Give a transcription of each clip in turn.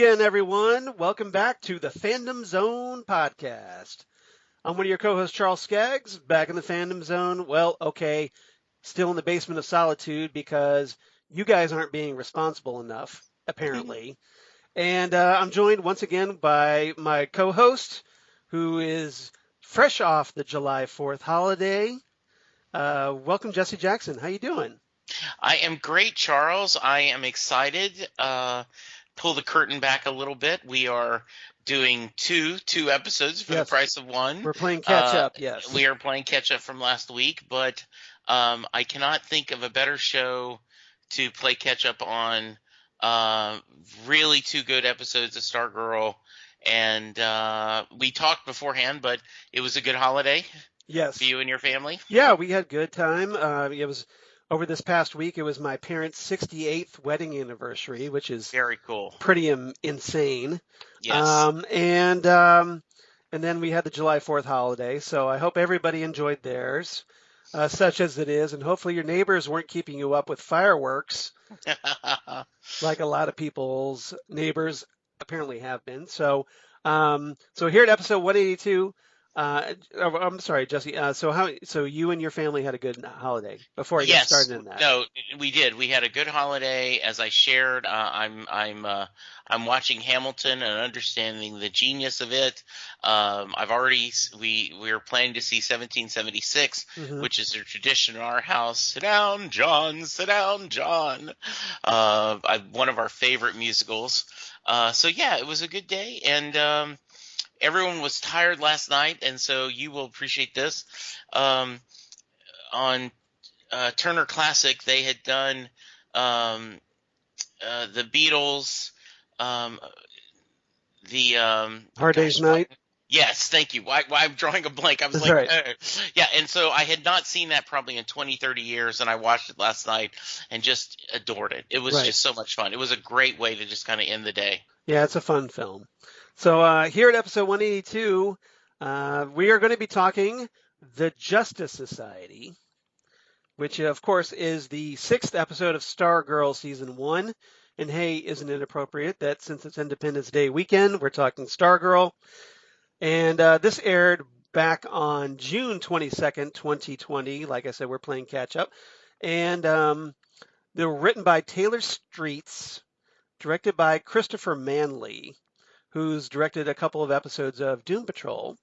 again, everyone. Welcome back to the Fandom Zone podcast. I'm one of your co-hosts, Charles Skaggs, back in the Fandom Zone. Well, okay, still in the basement of solitude because you guys aren't being responsible enough, apparently. And I'm joined once again by my co-host, who is fresh off the July 4th holiday. Welcome, Jesse Jackson. How you doing? I am great, Charles. I am excited. Pull the curtain back a little bit. We are doing two episodes for the Yes, price of one. we're playing catch up. Yes. We are playing catch up from last week, but I cannot think of a better show to play catch up on. Really two good episodes of Stargirl, and we talked beforehand, but it was a good holiday Yes. for you and your family. Yeah, we had a good time. It was over this past week. It was my parents' 68th wedding anniversary, which is Very cool. pretty insane. Yes. And then we had the July 4th holiday. So I hope everybody enjoyed theirs, such as it is. And hopefully your neighbors weren't keeping you up with fireworks like a lot of people's neighbors apparently have been. So here at episode 182. I'm sorry, Jesse. So you and your family had a good holiday before I get started in that. No, we did. We had a good holiday. As I shared, I'm watching Hamilton and understanding the genius of it. We were planning to see 1776, which is a tradition in our house. Sit down, John. Sit down, John. One of our favorite musicals. So yeah, it was a good day, and everyone was tired last night, and so you will appreciate this. On Turner Classic, they had done the Beatles, Hard Day's Night. Yes, thank you. I'm drawing a blank. I was That's like, right. Yeah, and so I had not seen that probably in 20, 30 years, and I watched it last night and just adored it. It was Right. just so much fun. It was a great way to just kind of end the day. Yeah, it's a fun film. So here at episode 182, we are going to be talking The Justice Society, which of course is the 6th episode of Stargirl season 1. And hey, isn't it appropriate that since it's Independence Day weekend, we're talking Stargirl. And this aired back on June 22nd, 2020. Like I said, we're playing catch up. And they were written by Taylor Streets, directed by Christopher Manley, who's directed a couple of episodes of Doom Patrol.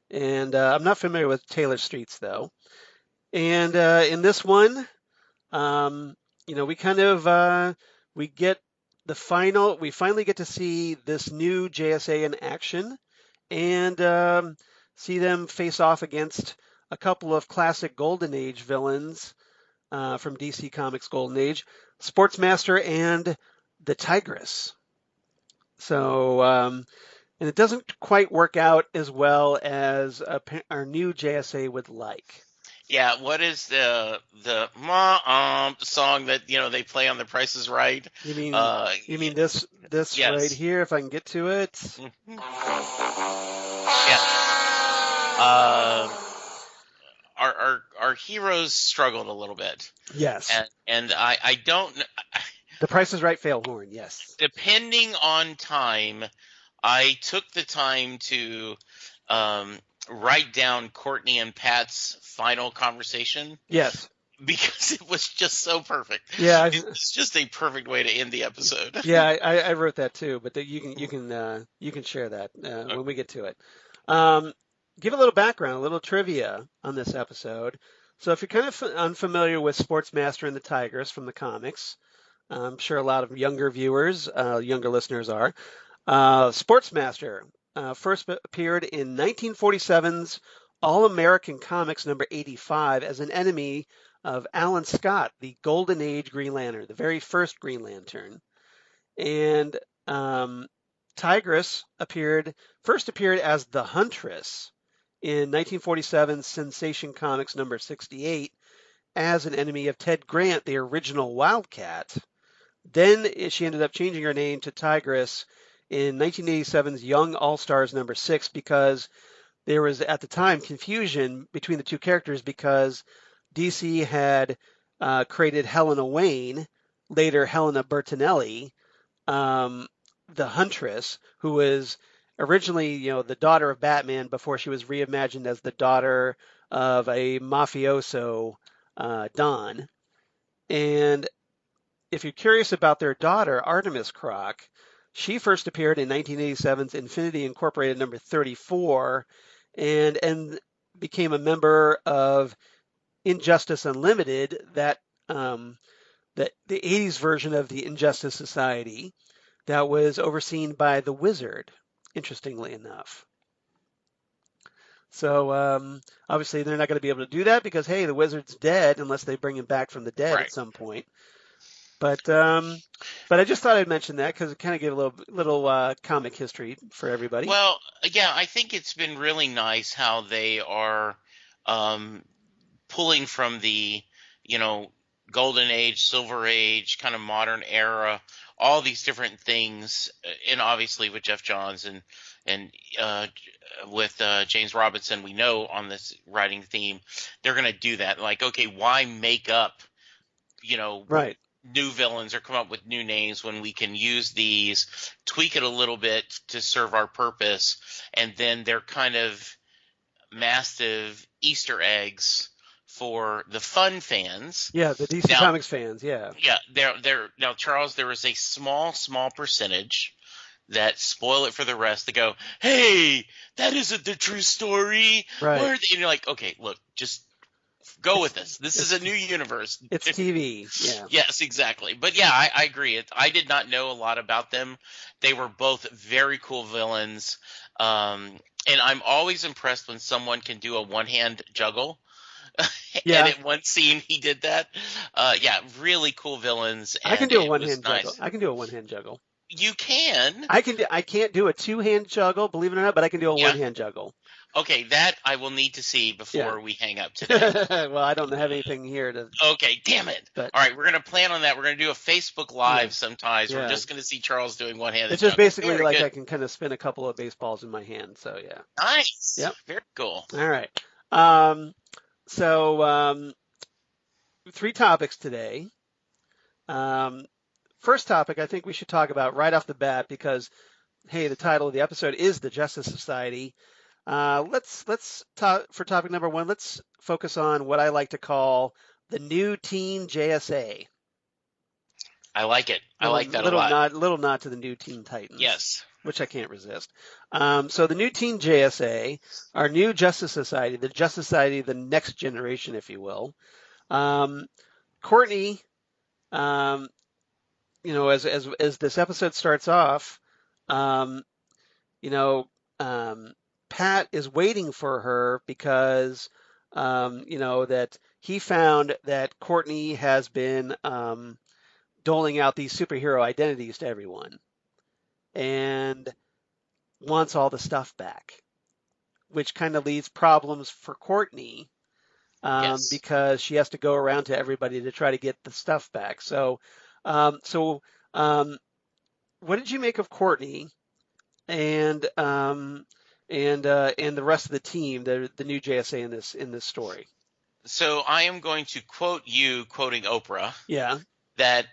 And I'm not familiar with Taylor Streets, though. And in this one, we finally get to see this new JSA in action and see them face off against a couple of classic Golden Age villains from DC Comics Golden Age, Sportsmaster and the Tigress. So, and it doesn't quite work out as well as our new JSA would like. Yeah, what is the song that they play on The Price is Right? You mean this Yes. right here? If I can get to it. Yeah. Our heroes struggled a little bit. Yes. And I don't. The Price is Right fail horn. Yes. Depending on time, I took the time to write down Courtney and Pat's final conversation. Yes. Because it was just so perfect. Yeah, it's just a perfect way to end the episode. Yeah, I wrote that too, but you can share that when we get to it. Give a little background, a little trivia on this episode. So if you're kind of unfamiliar with Sportsmaster and the Tigress from the comics, I'm sure a lot of younger viewers, younger listeners are. Sportsmaster first appeared in 1947's All-American Comics number 85 as an enemy of Alan Scott, the Golden Age Green Lantern, the very first Green Lantern. And Tigress first appeared as the Huntress in 1947's Sensation Comics number 68 as an enemy of Ted Grant, the original Wildcat. Then she ended up changing her name to Tigress in 1987's Young All-Stars number 6 because there was, at the time, confusion between the two characters because DC had created Helena Wayne, later Helena Bertinelli, the Huntress, who was originally, the daughter of Batman before she was reimagined as the daughter of a mafioso, Don. And if you're curious about their daughter, Artemis Croc, she first appeared in 1987's Infinity Incorporated number 34 and became a member of Injustice Unlimited, the 80s version of the Injustice Society that was overseen by the Wizard, interestingly enough. So obviously they're not going to be able to do that because, hey, the Wizard's dead unless they bring him back from the dead Right. at some point. But I just thought I'd mention that because it kind of gave a little comic history for everybody. Well, yeah, I think it's been really nice how they are pulling from the, golden age, silver age, kind of modern era, all these different things, and obviously with Jeff Johns and with James Robinson, we know on this writing theme, they're going to do that. Like, okay, why make up, Right. new villains or come up with new names when we can use these, tweak it a little bit to serve our purpose, and then they're kind of massive Easter eggs for the fun fans. Yeah, the DC Comics fans, yeah. Yeah, they're now, Charles, there is a small percentage that spoil it for the rest that go, hey, that isn't the true story. Right. And you're like, okay, look, just go with this. This is a new universe. It's TV, yeah. Yes, exactly. But yeah, I agree. I did not know a lot about them. They were both very cool villains. And I'm always impressed when someone can do a one-hand juggle. Yeah. And in one scene he did that. Yeah, really cool villains. I can do a one-hand juggle. I can do a one-hand juggle. You can. I can't do a two-hand juggle, believe it or not, but I can do a one-hand juggle. Okay, that I will need to see before we hang up today. Well, I don't have anything here to. Okay, damn it. But, all right, we're going to plan on that. We're going to do a Facebook Live sometimes. We're just going to see Charles doing one-handed It's just juggle. basically Very like good. I can kind of spin a couple of baseballs in my hand, so yeah. Nice. Yep. Very cool. All right. So 3 topics today. First topic I think we should talk about right off the bat because, hey, the title of the episode is the Justice Society. Let's talk for topic number 1. Let's focus on what I like to call the new Teen JSA. I like it. I like that a lot. Little nod to the new Teen Titans. Yes. Which I can't resist. So the new Teen JSA, our new Justice Society, the Justice Society, the next generation, if you will. Courtney, as this episode starts off, Pat is waiting for her because, that he found that Courtney has been doling out these superhero identities to everyone and wants all the stuff back, which kind of leaves problems for Courtney because she has to go around to everybody to try to get the stuff back. So what did you make of Courtney and the rest of the team, the new JSA in this story? So I am going to quote you quoting Oprah. Yeah. That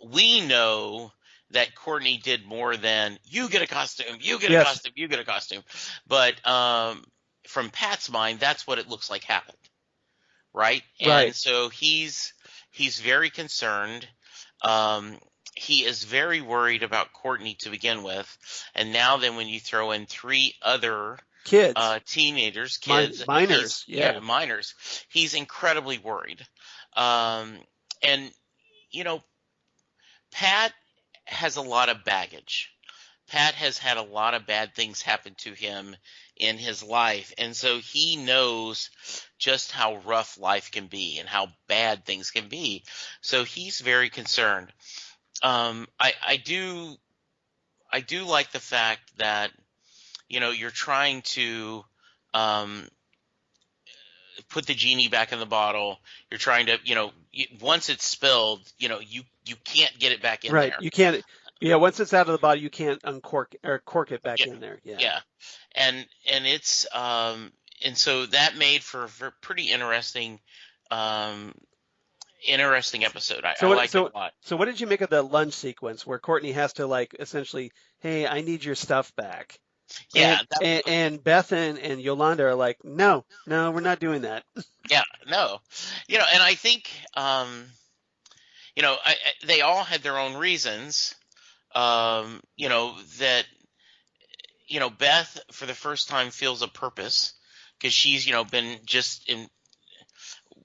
we know that Courtney did more than you get a costume, you get a costume, you get a costume. But from Pat's mind, that's what it looks like happened, right? And so he's very concerned. He is very worried about Courtney to begin with, and now then when you throw in 3 other kids, teenagers, minors, minors, he's incredibly worried. And Pat has a lot of baggage. Pat has had a lot of bad things happen to him in his life, and so he knows just how rough life can be and how bad things can be. So he's very concerned. I do like the fact that you're trying to put the genie back in the bottle. You're trying to once it's spilled, you can't get it back in there. You can't. Yeah, once it's out of the bottle, you can't uncork or cork it back in there. Yeah. And it's and so that made for pretty interesting interesting episode. I So what liked it so a lot. so what did you make of the lunch sequence where Courtney has to like essentially, hey, I need your stuff back, and Yeah, that, and Beth and Yolanda are like, no, no, we're not doing that. yeah, no, and I think they all had their own reasons. That Beth for the first time feels a purpose because she's been just in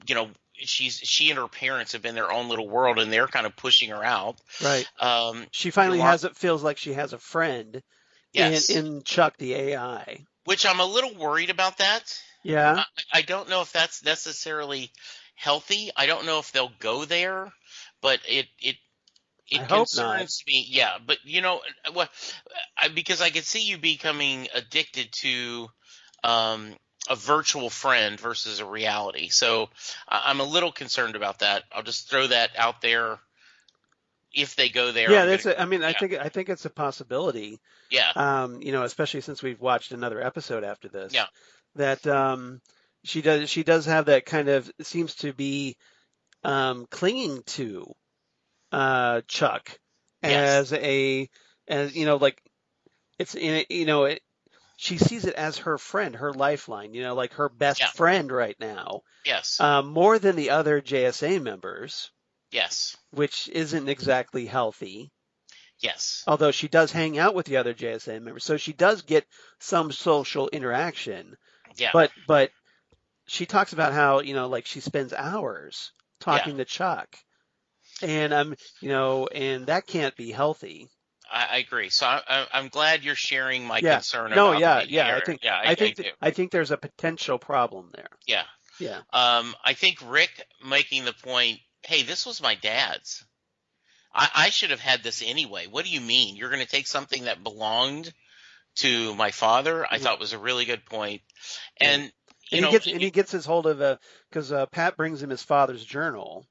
you know she and her parents have been their own little world and they're kind of pushing her out. Right. Um, She finally Yolanda, feels like she has a friend yes, in Chuck the AI. which I'm a little worried about that. Yeah, I don't know if that's necessarily healthy. I don't know if they'll go there, but I it hope not. concerns me. Yeah, but what? Because I could see you becoming addicted to um, a virtual friend versus a reality. So I'm a little concerned about that. I'll just throw that out there. If they go there, Yeah, I'm gonna. I mean, Yeah, I think it's a possibility. yeah, Especially since we've watched another episode after yeah, this, that she does have that kind of seems to be clinging to Chuck yes, as like it's she sees it as her friend, her lifeline, like her best yeah, friend right now, yes, more than the other JSA members, yes, which isn't exactly healthy. yes, Although she does hang out with the other JSA members, so she does get some social interaction. yeah, But she talks about how like she spends hours yeah. talking to Chuck, and and that can't be healthy. I agree. So I'm glad you're sharing my Yeah. concern No. about Yeah. the Yeah. area. Yeah, I do. I think there's a potential problem there. Yeah. Yeah. I think Rick making the point, hey, this was my dad's. I should have had this anyway. What do you mean? You're going to take something that belonged to my father? I Yeah. thought was a really good point. Yeah. And, And he gets his hold of because Pat brings him his father's journal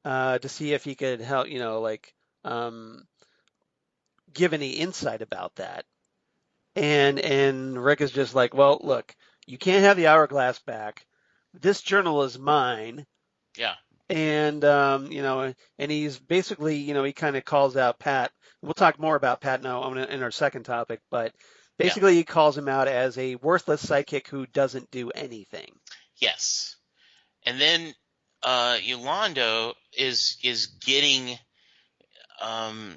to see if he could help, like um, give any insight about that. And Rick is just like, well, look, you can't have the hourglass back. This journal is mine. yeah, And and he's basically, he kind of calls out Pat. We'll talk more about Pat now in our second topic, but yeah, basically he calls him out as a worthless psychic who doesn't do anything. yes. And then Yolando is getting um,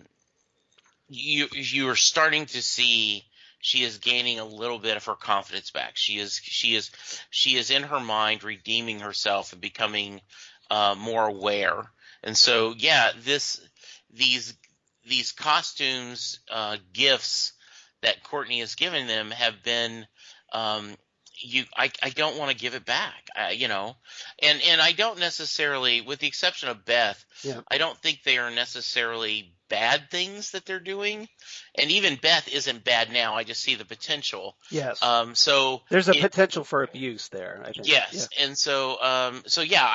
you are starting to see she is gaining a little bit of her confidence back. She is in her mind redeeming herself and becoming more aware. And so yeah, these these costumes gifts that Courtney has given them have been I don't want to give it back. And I don't necessarily, with the exception of Beth, Yeah. I don't think they are necessarily bad things that they're doing. And even Beth isn't bad now. I just see the potential. Yes. So There's a potential for abuse there, I think. yes. Yeah. And so yeah,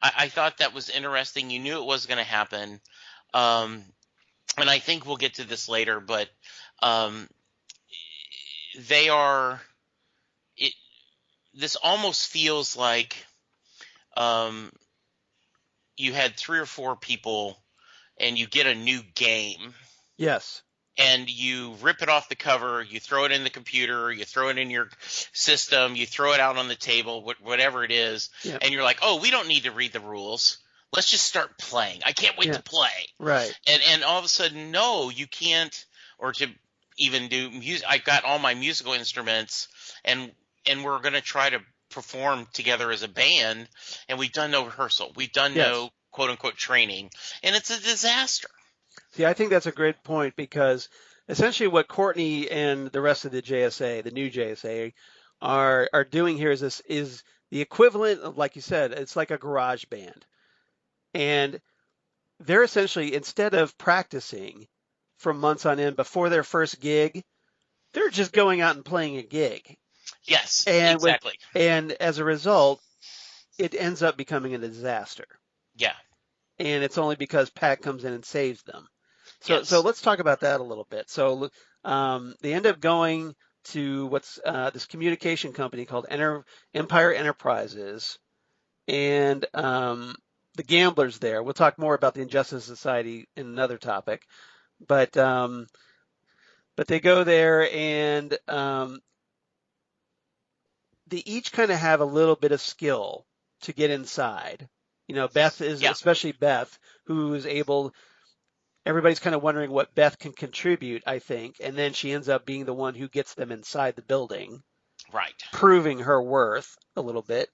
I thought that was interesting. You knew it was going to happen. And I think we'll get to this later, but um, they are. This almost feels like um, you had 3 or 4 people and you get a new game Yes. and you rip it off the cover, you throw it in the computer, you throw it in your system, you throw it out on the table, whatever it is, Yeah. and you're like, oh, we don't need to read the rules. Let's just start playing. I can't wait Yeah. to play. Right. And all of a sudden, no, you can't, or to even do music. I got all my musical instruments and we're going to try to perform together as a band, and we've done no rehearsal. We've done Yes. no quote unquote training, and it's a disaster. See, I think that's a great point because essentially what Courtney and the rest of the JSA, the new JSA, are doing here is the equivalent of, like you said, it's like a garage band. And they're essentially, instead of practicing for months on end before their first gig, they're just going out and playing a gig. Yes, And exactly. and as a result, it ends up becoming a disaster. Yeah. And it's only because Pat comes in and saves them. So Yes. let's talk about that a little bit. So they end up going to what's this communication company called Empire Enterprises, and the gamblers there. We'll talk more about the Injustice Society in another topic, but they go there and they each kind of have a little bit of skill to get inside. You know, Beth is, Yeah. especially Beth, who is able. Everybody's kind of wondering what Beth can contribute, I think, and then she ends up being the one who gets them inside the building, Right. proving her worth a little bit.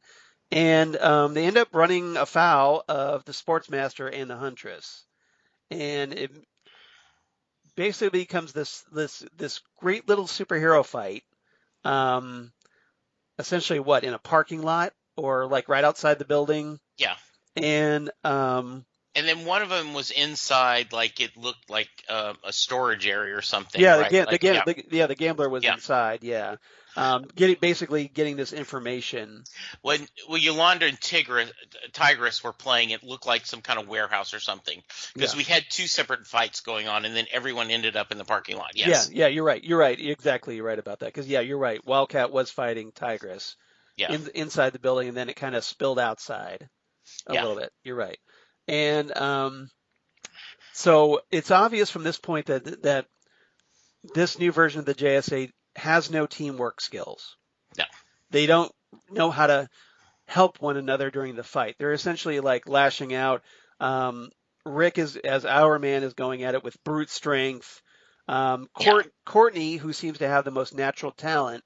And they end up running afoul of the Sportsmaster and the Huntress, and it basically becomes this great little superhero fight. Um, Essentially, what, in a parking lot or like right outside the building, Yeah. and And then one of them was inside, like it looked like a storage area or something, yeah, right? Like, yeah, the gambler was yeah. inside. Yeah, getting this information. When Yolanda and Tigress were playing, it looked like some kind of warehouse or something because Yeah, we had two separate fights going on, and then everyone ended up in the parking lot. yeah, Yes. yeah. You're right. You're right. Exactly. You're right about that. Because yeah, you're right. Wildcat was fighting Tigress Yeah. inside the building, and then it kind of spilled outside a Yeah. little bit. You're right. And so it's obvious from this point that this new version of the JSA has no teamwork skills. No. They don't know how to help one another during the fight. They're essentially like lashing out. Rick is, as our man, is going at it with brute strength. Yeah. Courtney, who seems to have the most natural talent,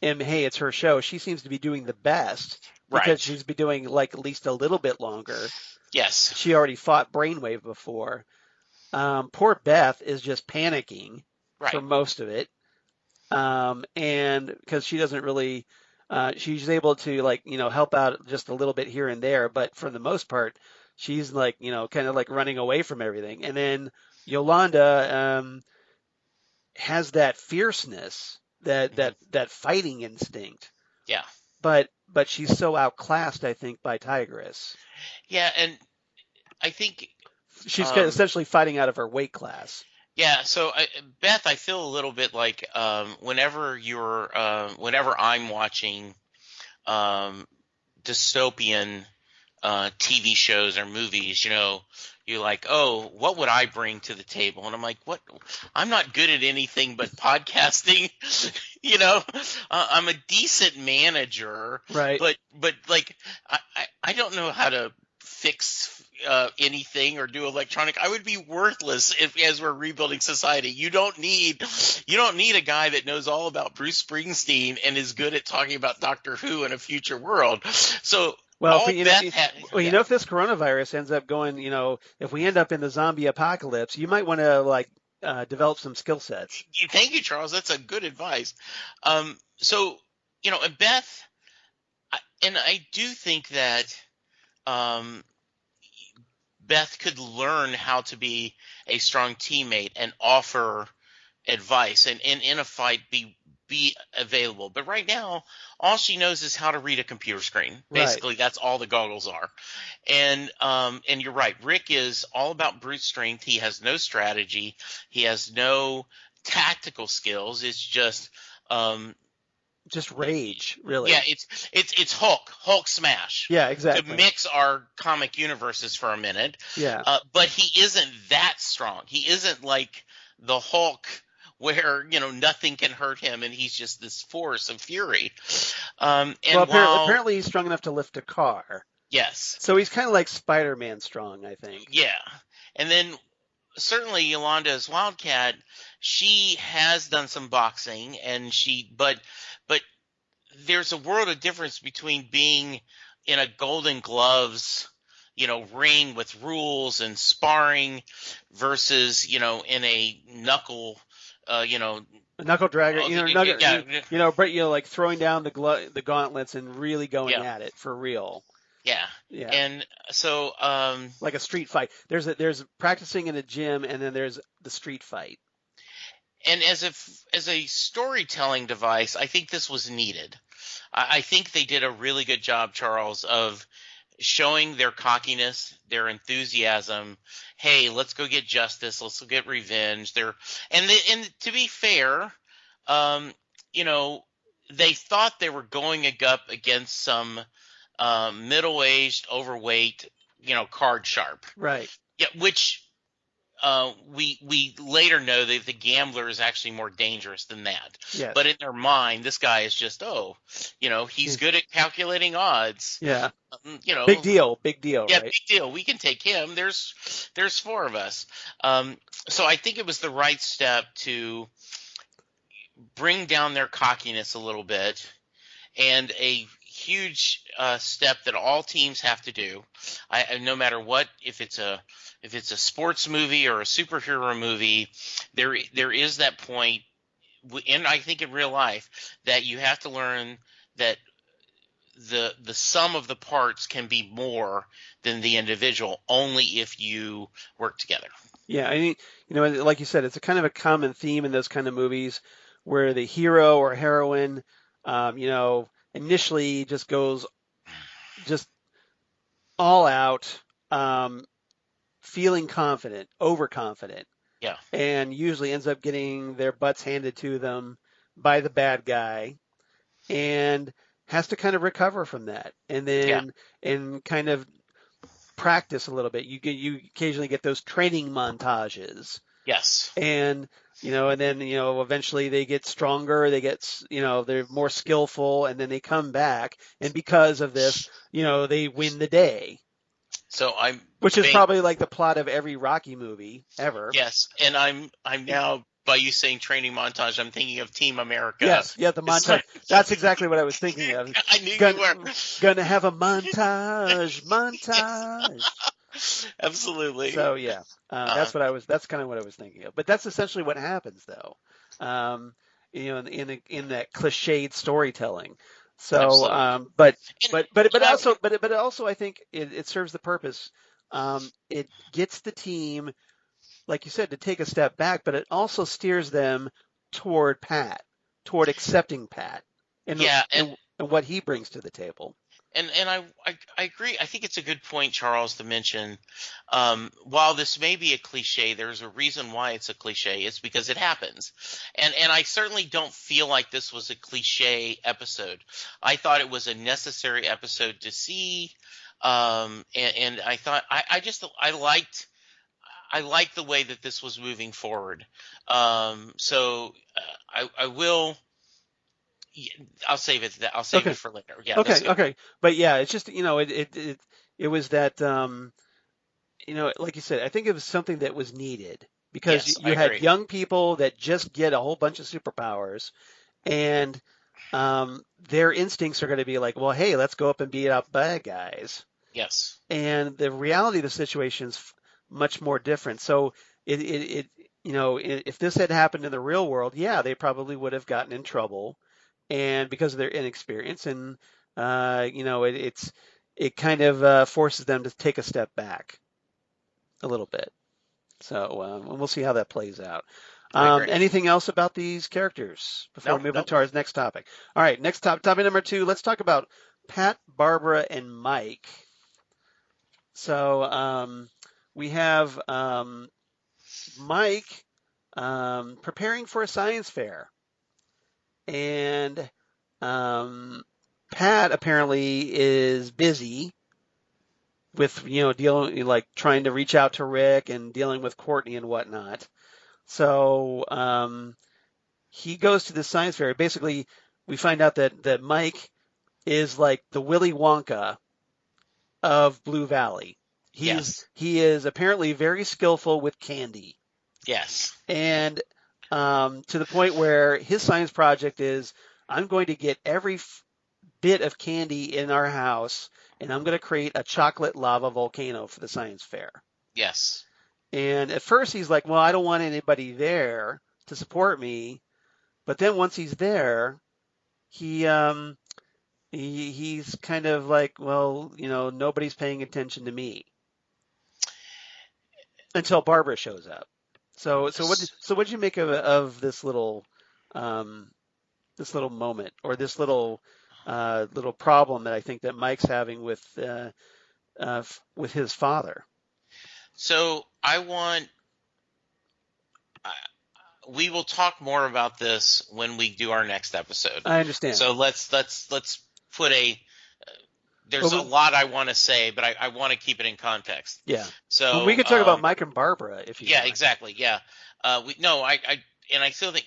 and hey, it's her show. She seems to be doing the best because Right. she's been doing like at least a little bit longer. Yes. She already fought Brainwave before. Poor Beth is just panicking for Right. most of it, and because she doesn't really, she's able to like help out just a little bit here and there, but for the most part, she's like kind of like running away from everything. And then Yolanda has that fierceness, Hmm. that fighting instinct, Yeah. but she's so outclassed, I think, by Tigress. Yeah. And I think, She's essentially fighting out of her weight class. yeah. So, Beth, I feel a little bit like whenever I'm watching um, dystopian TV shows or movies, you're like, oh, what would I bring to the table? And I'm like, what? I'm not good at anything but podcasting. I'm a decent manager, Right. but like, I don't know how to fix anything or do electronic. I would be worthless as we're rebuilding society. You don't need a guy that knows all about Bruce Springsteen and is good at talking about Doctor Who in a future world. So Well, all Beth had, yeah. if this coronavirus ends up going, if we end up in the zombie apocalypse, you might want to like develop some skill sets. Thank you, Charles. That's a good advice. So and Beth, and I do think that um, Beth could learn how to be a strong teammate and offer advice and in a fight be available. But right now, all she knows is how to read a computer screen. Right. Basically, that's all the goggles are. And you're right. Rick is all about brute strength. He has no strategy. He has no tactical skills. It's just rage, really. yeah, it's Hulk smash. Yeah, To exactly. mix our comic universes for a minute. Yeah. But he isn't that strong. He isn't like the Hulk where, nothing can hurt him and he's just this force of fury. And Well, while, apparently he's strong enough to lift a car. yes, So he's kind of like Spider-Man strong, I think. yeah. And then certainly Yolanda as Wildcat, she has done some boxing but there's a world of difference between being in a Golden Gloves, ring with rules and sparring versus, in a knuckle, A knuckle dragger, yeah, like throwing down the gauntlets and really going yeah, at it for real. yeah. Yeah. And so, Like a street fight. There's practicing in a gym, and then there's the street fight. and as a storytelling device, I think this was needed. I think they did a really good job, Charles, of showing their cockiness, their enthusiasm. Hey, let's go get justice. Let's go get revenge. And to be fair, um, they thought they were going up against some middle-aged, overweight, card sharp. Right. Yeah, which we later know that the gambler is actually more dangerous than that. Yes. But in their mind, this guy is just, he's good at calculating odds. Yeah. You know, Big deal, yeah, right? big deal. We can take him. There's four of us. So I think it was the right step to bring down their cockiness a little bit, and a huge step that all teams have to do. No matter what, if it's a sports movie or a superhero movie, there is that point, and I think in real life, that you have to learn that the sum of the parts can be more than the individual, only if you work together. Yeah, I mean, like you said, it's a kind of a common theme in those kind of movies where the hero or heroine, initially just goes just all out, feeling confident, overconfident, Yeah. and usually ends up getting their butts handed to them by the bad guy, and has to kind of recover from that, and Yeah. then and kind of practice a little bit. You occasionally get those training montages, Yes. and and then eventually they get stronger. They get they're more skillful, and then they come back, and because of this, they win the day. So Which is probably like the plot of every Rocky movie ever. Yes, and I'm now, by you saying training montage, I'm thinking of Team America. Yes, yeah, the montage. That's exactly what I was thinking of. I knew you were. Gonna have a montage. Absolutely. So yeah, that's kind of what I was thinking of. But that's essentially what happens, though. In that cliched storytelling. So, but also I think it serves the purpose. It gets the team, like you said, to take a step back, but it also steers them toward accepting Pat, and what he brings to the table. And I agree. I think it's a good point, Charles, to mention. While this may be a cliche, there's a reason why it's a cliche. It's because it happens. And I certainly don't feel like this was a cliche episode. I thought it was a necessary episode to see. And I thought I liked the way that this was moving forward. So I will. I'll save it. I'll save it for later. Yeah. Okay. But yeah, it's just it was that like you said, I think it was something that was needed because Yes, you had young people that just get a whole bunch of superpowers, and their instincts are going to be like, well, hey, let's go up and beat up bad guys. Yes. And the reality of the situation is much more different. So if this had happened in the real world, yeah, they probably would have gotten in trouble. And because of their inexperience, and it kind of forces them to take a step back a little bit. So we'll see how that plays out. Anything else about these characters before we move on to our next topic? All right, next topic number 2. Let's talk about Pat, Barbara, and Mike. So we have Mike preparing for a science fair. And Pat apparently is busy with dealing, like trying to reach out to Rick and dealing with Courtney and whatnot. So he goes to the science fair. Basically, we find out that Mike is like the Willy Wonka of Blue Valley. He is apparently very skillful with candy. Yes. And to the point where his science project is, I'm going to get every bit of candy in our house, and I'm going to create a chocolate lava volcano for the science fair. Yes. And at first he's like, well, I don't want anybody there to support me. But then once he's there, he's kind of like, well, nobody's paying attention to me until Barbara shows up. So what did you make of this little moment, or this little problem that I think that Mike's having with his father? So we will talk more about this when we do our next episode. I understand. So let's put there's a lot I want to say, but I want to keep it in context. Yeah. So well, we could talk about Mike and Barbara if you yeah, want. exactly. Yeah. I still think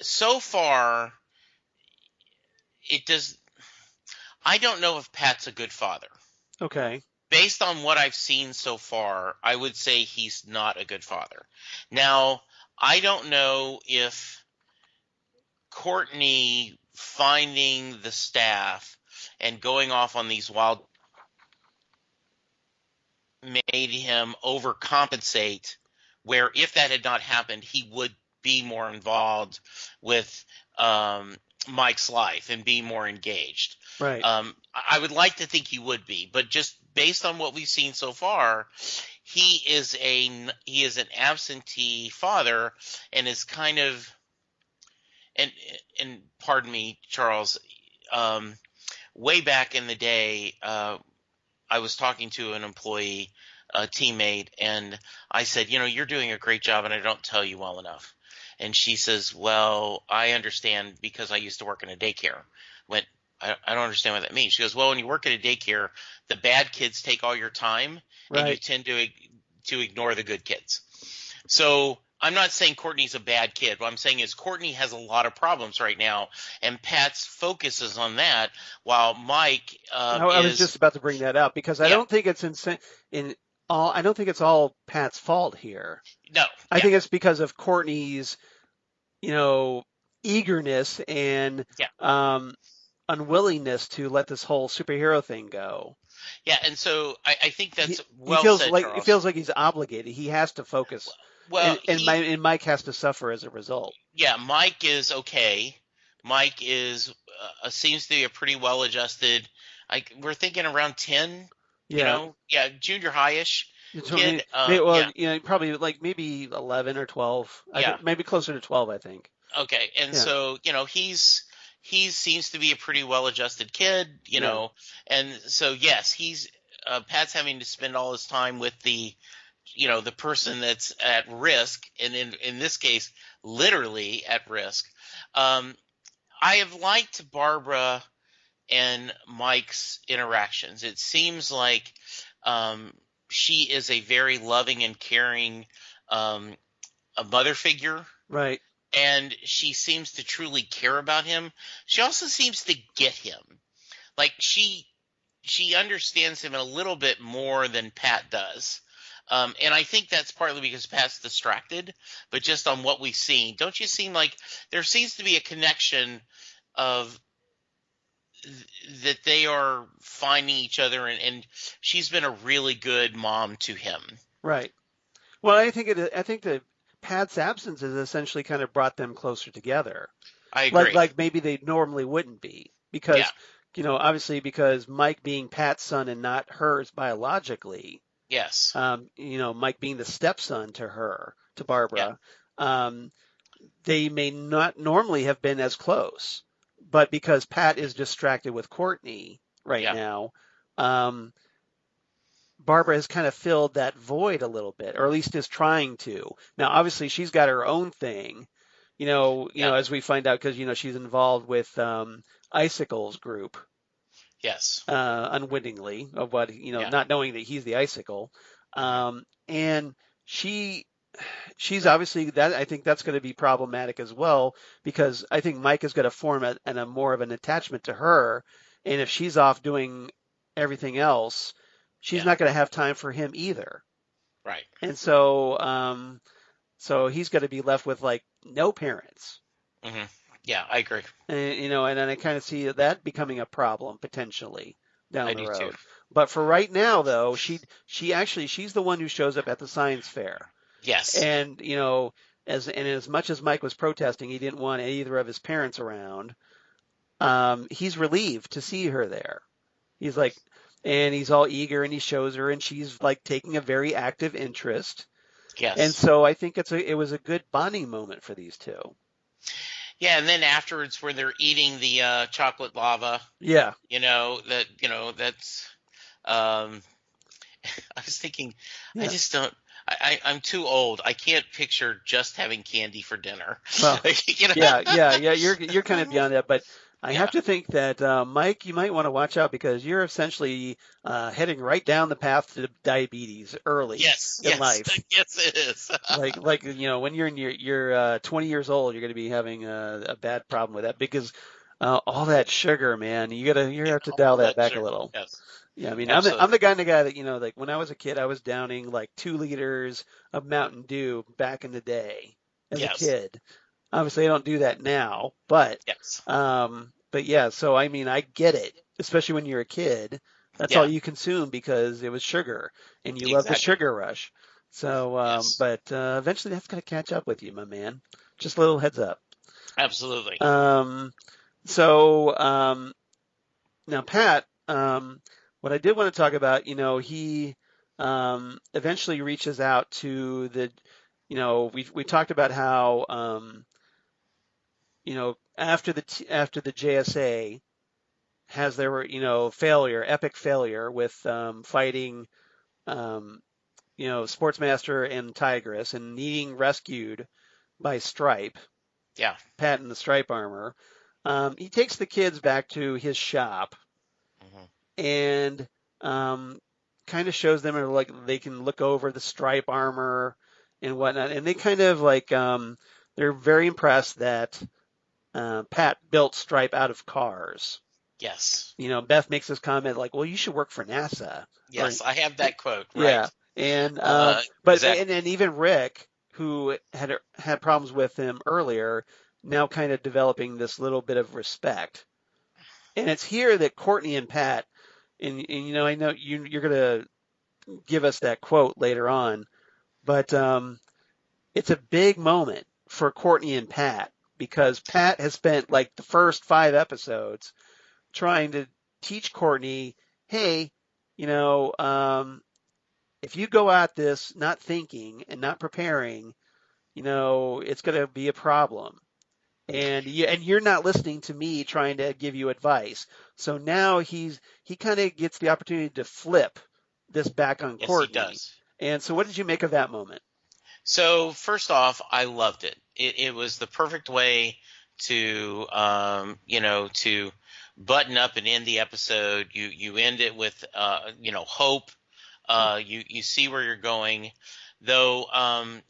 so far it does. I don't know if Pat's a good father. Okay. Based on what I've seen so far, I would say he's not a good father. Now, I don't know if Courtney finding the staff and going off on these wild made him overcompensate, where if that had not happened, he would be more involved with Mike's life and be more engaged. Right. I would like to think he would be, but just based on what we've seen so far, he is an absentee father and is kind of and pardon me, Charles. Way back in the day, I was talking to an employee, a teammate, and I said, you're doing a great job, and I don't tell you well enough. And she says, well, I understand because I used to work in a daycare. I don't understand what that means. She goes, well, when you work at a daycare, the bad kids take all your time, and you tend to ignore the good kids. So I'm not saying Courtney's a bad kid. What I'm saying is Courtney has a lot of problems right now, and Pat's focuses on that, while Mike I was just about to bring that up because I don't think it's I don't think it's all Pat's fault here. No, I think it's because of Courtney's, eagerness and unwillingness to let this whole superhero thing go. Yeah, and so I think that's said, Charles. It feels like he's obligated. He has to focus. Well, and Mike has to suffer as a result. Yeah, Mike is okay. Mike is seems to be a pretty well-adjusted. We're thinking around 10. Junior high-ish kid. Probably like maybe 11 or 12. Maybe closer to 12, I think. Okay, and so he seems to be a pretty well-adjusted kid, and so yes, he's Pat's having to spend all his time with the person that's at risk, and in this case, literally at risk. I have liked Barbara and Mike's interactions. It seems like she is a very loving and caring a mother figure. Right. And she seems to truly care about him. She also seems to get him. Like she understands him a little bit more than Pat does. And I think that's partly because Pat's distracted, but just on what we've seen, don't you seem like there seems to be a connection of that they are finding each other, and she's been a really good mom to him. Right. Well, I think that Pat's absence has essentially kind of brought them closer together. I agree. Like maybe they normally wouldn't be because, obviously because Mike being Pat's son and not hers biologically. Yes. Mike being the stepson to Barbara, they may not normally have been as close, but because Pat is distracted with Courtney now, Barbara has kind of filled that void a little bit, or at least is trying to. Now, obviously, she's got her own thing, as we find out, because, she's involved with Icicle's group. Yes. Unwittingly of what, not knowing that he's the Icicle. And she's obviously that, I think that's going to be problematic as well, because I think Mike is going to form a more of an attachment to her. And if she's off doing everything else, she's not going to have time for him either. Right. And so, so he's going to be left with like no parents. Mm-hmm. Yeah, I agree. And, and then I kind of see that becoming a problem potentially down the road. Too. But for right now, though, she's the one who shows up at the science fair. Yes. And, as much as Mike was protesting, he didn't want either of his parents around. He's relieved to see her there. He's like, and he's all eager and he shows her and she's like taking a very active interest. Yes. And so I think it was a good bonding moment for these two. Yeah, and then afterwards, where they're eating the chocolate lava. Yeah. That's. I was thinking, I just don't. I'm too old. I can't picture just having candy for dinner. Well, yeah. You're kind of beyond that, but I Yeah. have to think that Mike, you might want to watch out because you're essentially heading right down the path to diabetes early Yes, in yes, life. yes, it is. Like when you're in your 20 years old, you're going to be having a bad problem with that because all that sugar, man, you Yeah, have to dial all that that back a sugar. little. Yes, Yeah, I mean, absolutely. I'm the kind of guy that like when I was a kid, I was downing like 2 liters of Mountain Dew back in the day as a Yes, kid. Obviously, I don't do that now, but yeah. So I mean, I get it, especially when you're a kid. That's all yeah, you consume because it was sugar, and you love the exactly. sugar rush. So, Yes, but eventually that's gonna catch up with you, my man. Just a little heads up. absolutely. Um, so now, Pat, what I did want to talk about, he eventually reaches out to we talked about how after the JSA has their epic failure with fighting Sportsmaster and Tigress and needing rescued by Stripe, Yeah. Pat in the Stripe armor. He takes the kids back to his shop Hmm. and kind of shows them like they can look over the Stripe armor and whatnot, and they kind of like they're very impressed that Pat built Stripe out of cars. Yes, Beth makes this comment like, "Well, you should work for NASA," or yes, I have that quote right. yeah, and but Exactly. and even Rick, who had problems with him earlier, now kind of developing this little bit of respect. And it's here that Courtney and Pat, and I know you're gonna give us that quote later on, but it's a big moment for Courtney and Pat because Pat has spent like the first 5 episodes trying to teach Courtney, hey, you know, if you go at this not thinking and not preparing, it's going to be a problem. And you're not listening to me trying to give you advice. So now he kind of gets the opportunity to flip this back on Yes, he Courtney. does. And so what did you make of that moment? So first off, I loved it. It was the perfect way to to button up and end the episode. You end it with hope. You see where you're going. Though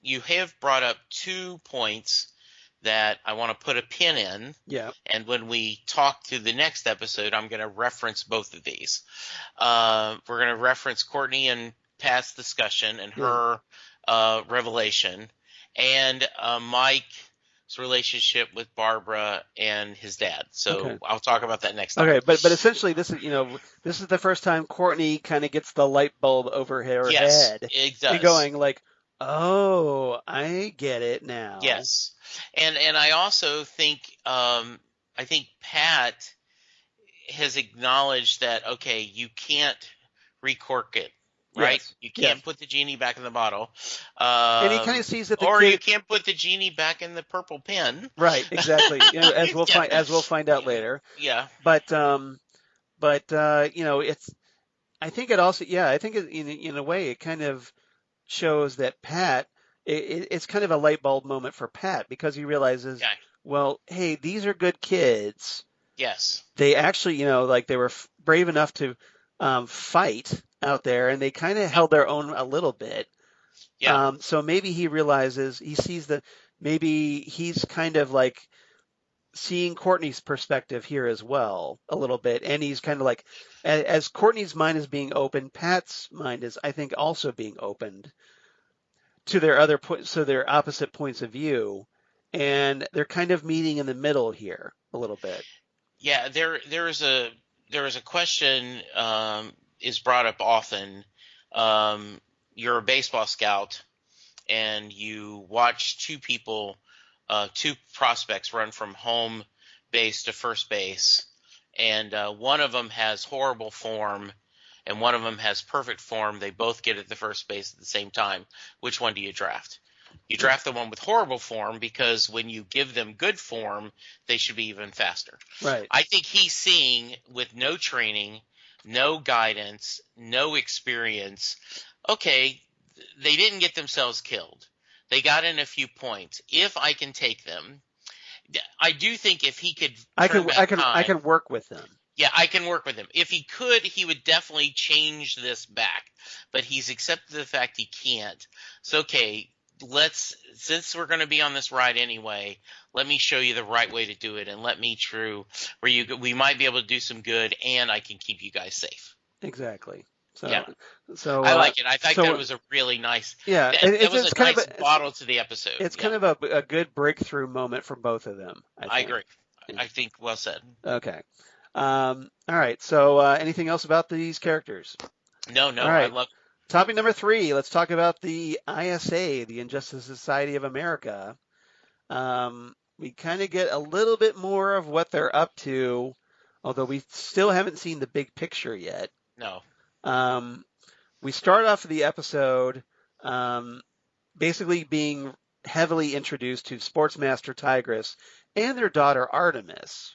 you have brought up 2 points that I want to put a pin in. Yeah. And when we talk to the next episode, I'm going to reference both of these. We're going to reference Courtney and Pat's discussion and Yeah. her revelation, and Mike's relationship with Barbara and his dad. So Okay. I'll talk about that next time. Okay, but essentially this is the first time Courtney kind of gets the light bulb over her Yes, head it and does. going like, "Oh, I get it now." Yes, and I also think Pat has acknowledged that, okay, you can't recork it, right? Yes. You can't Yes. put the genie back in the bottle, And he kind of sees that the or you kid. can't put the genie back in the purple pen. Right, exactly. Yeah, As we'll find out later. yeah, But it's I think it also I think in a way it kind of shows that Pat it's kind of a light bulb moment for Pat because he realizes, yeah, well, hey, these are good kids. yes, They actually, like they were brave enough to fight out there, and they kind of yeah, held their own a little bit. yeah, So maybe he realizes he sees that maybe he's kind of like seeing Courtney's perspective here as well a little bit, and he's kind of like as Courtney's mind is being opened, Pat's mind is I think also being opened to their opposite points of view, and they're kind of meeting in the middle here a little bit. yeah. There is a question is brought up often. You're a baseball scout and you watch two prospects run from home base to first base, and one of them has horrible form and one of them has perfect form. They both get at the first base at the same time. Which one do you draft? You draft the one with horrible form because when you give them good form, they should be even faster. Right. I think he's seeing, with no training, no guidance, no experience, okay, they didn't get themselves killed. They got in a few points. If I can take them I do think if he could I turn back time, I can work with them. yeah, I can work with him. If he could, he would definitely change this back. But he's accepted the fact he can't. So, okay, since we're going to be on this ride anyway, let me show you the right way to do it, and let me we might be able to do some good, and I can keep you guys safe. Exactly. So, Yeah. So I like it. I think that was a really nice. Yeah, that was a nice bottle to the episode. It's kind of a good breakthrough moment for both of them. I agree. I think well said. Okay. All right. So, anything else about these characters? No. All right. I love. Topic number 3. Let's talk about the ISA, the Injustice Society of America. We kind of get a little bit more of what they're up to, although we still haven't seen the big picture yet. No. We start off the episode basically being heavily introduced to Sportsmaster Tigress and their daughter Artemis.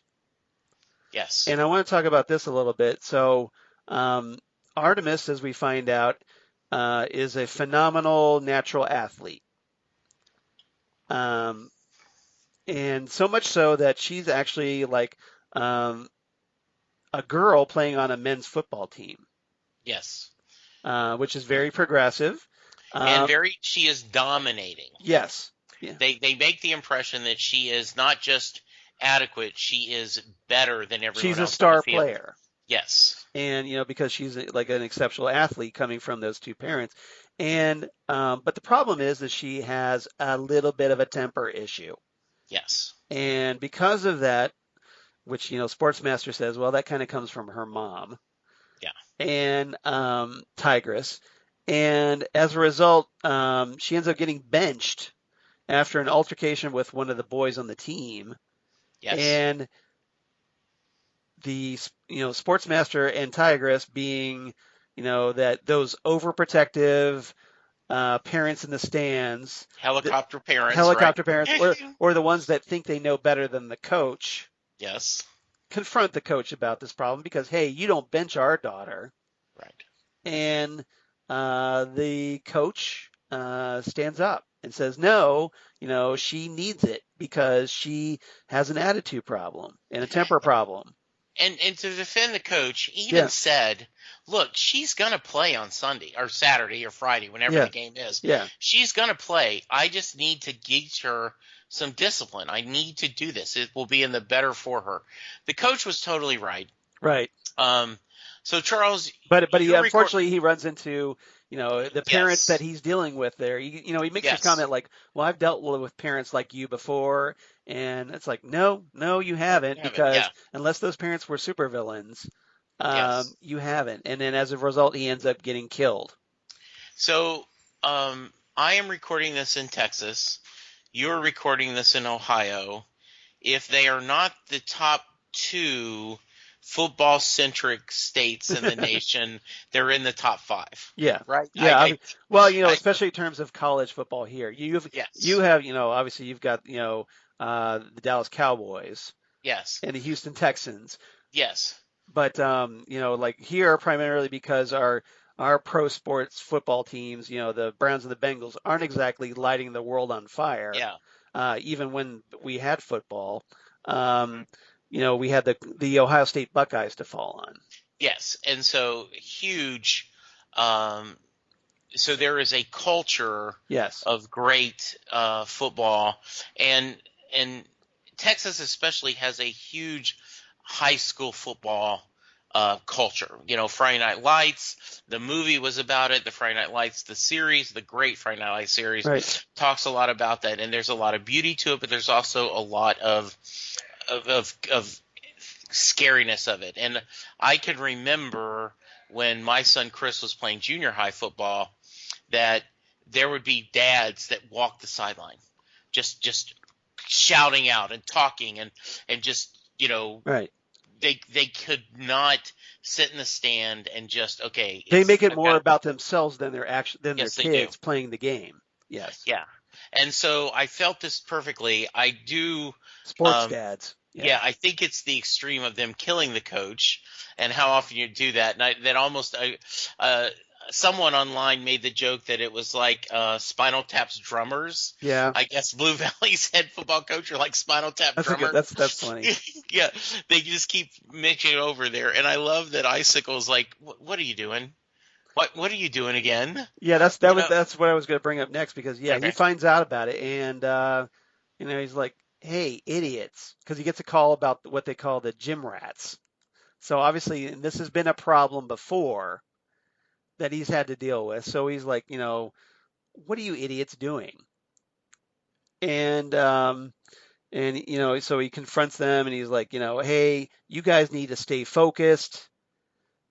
Yes. And I want to talk about this a little bit. So Artemis, as we find out, is a phenomenal natural athlete. And so much so that she's actually like a girl playing on a men's football team. Yes. Which is very progressive. And she is dominating. Yes. Yeah. They make the impression that she is not just adequate, she is better than everyone else. She's a star player. Yes. And, because she's like an exceptional athlete coming from those two parents. And, but the problem is that she has a little bit of a temper issue. Yes. And because of that, which, Sportsmaster says, well, that kind of comes from her mom. Yeah. And Tigress. And as a result, she ends up getting benched after an altercation with one of the boys on the team. Yes. And the Sportsmaster and Tigress being, that those overprotective parents in the stands, helicopter parents, or the ones that think they know better than the coach. Yes. Confront the coach about this problem because, hey, you don't bench our daughter. Right. And the coach stands up and says, no, she needs it because she has an attitude problem and a temper problem. And to defend the coach, he even said, look, she's going to play on Sunday or Saturday or Friday, whenever the game is. Yeah. She's going to play. I just need to gauge her some discipline. I need to do this. It will be in the better for her. The coach was totally right. Right. So Charles, but he unfortunately he runs into the parents that he's dealing with there. He makes this comment like, "Well, I've dealt with parents like you before," and it's like, "No, you haven't, because unless those parents were supervillains, you haven't." And then as a result, he ends up getting killed. So I am recording this in Texas. You're recording this in Ohio. If they are not the top 2 football-centric states in the nation, they're in the top 5. Yeah. Right? Yeah. Especially in terms of college football here. You have, obviously you've got, the Dallas Cowboys. Yes. And the Houston Texans. Yes. But, like here, primarily because our pro sports football teams, the Browns and the Bengals, aren't exactly lighting the world on fire. Yeah. Even when we had football. We had the Ohio State Buckeyes to fall on. Yes, and so huge. So there is a culture of great football, and Texas especially has a huge high school football culture. Friday Night Lights, the movie was about it. The Friday Night Lights, the series, the great Friday Night Lights series, talks a lot about that, and there's a lot of beauty to it, but there's also a lot of scariness of it. And I can remember when my son Chris was playing junior high football that there would be dads that walked the sideline just shouting out and talking and just they could not sit in the stand and just they make it more about themselves than their kids playing the game. Yes. Yeah. And so I felt this perfectly. I do. Sports dads. Yeah, I think it's the extreme of them killing the coach and how often you do that. And someone online made the joke that it was like Spinal Tap's drummers. Yeah, I guess Blue Valley's head football coach are like Spinal Tap that's a good. drummer. That's funny. Yeah, they just keep mentioning it over there, and I love that Icicle's like, "What are you doing? What are you doing again?" Yeah, You know? that's what I was going to bring up next because yeah, he Okay. finds out about it and he's like, "Hey, idiots," because he gets a call about what they call the gym rats. So obviously, and this has been a problem before that he's had to deal with. So he's like, "What are you idiots doing?" And so he confronts them and he's like, "Hey, you guys need to stay focused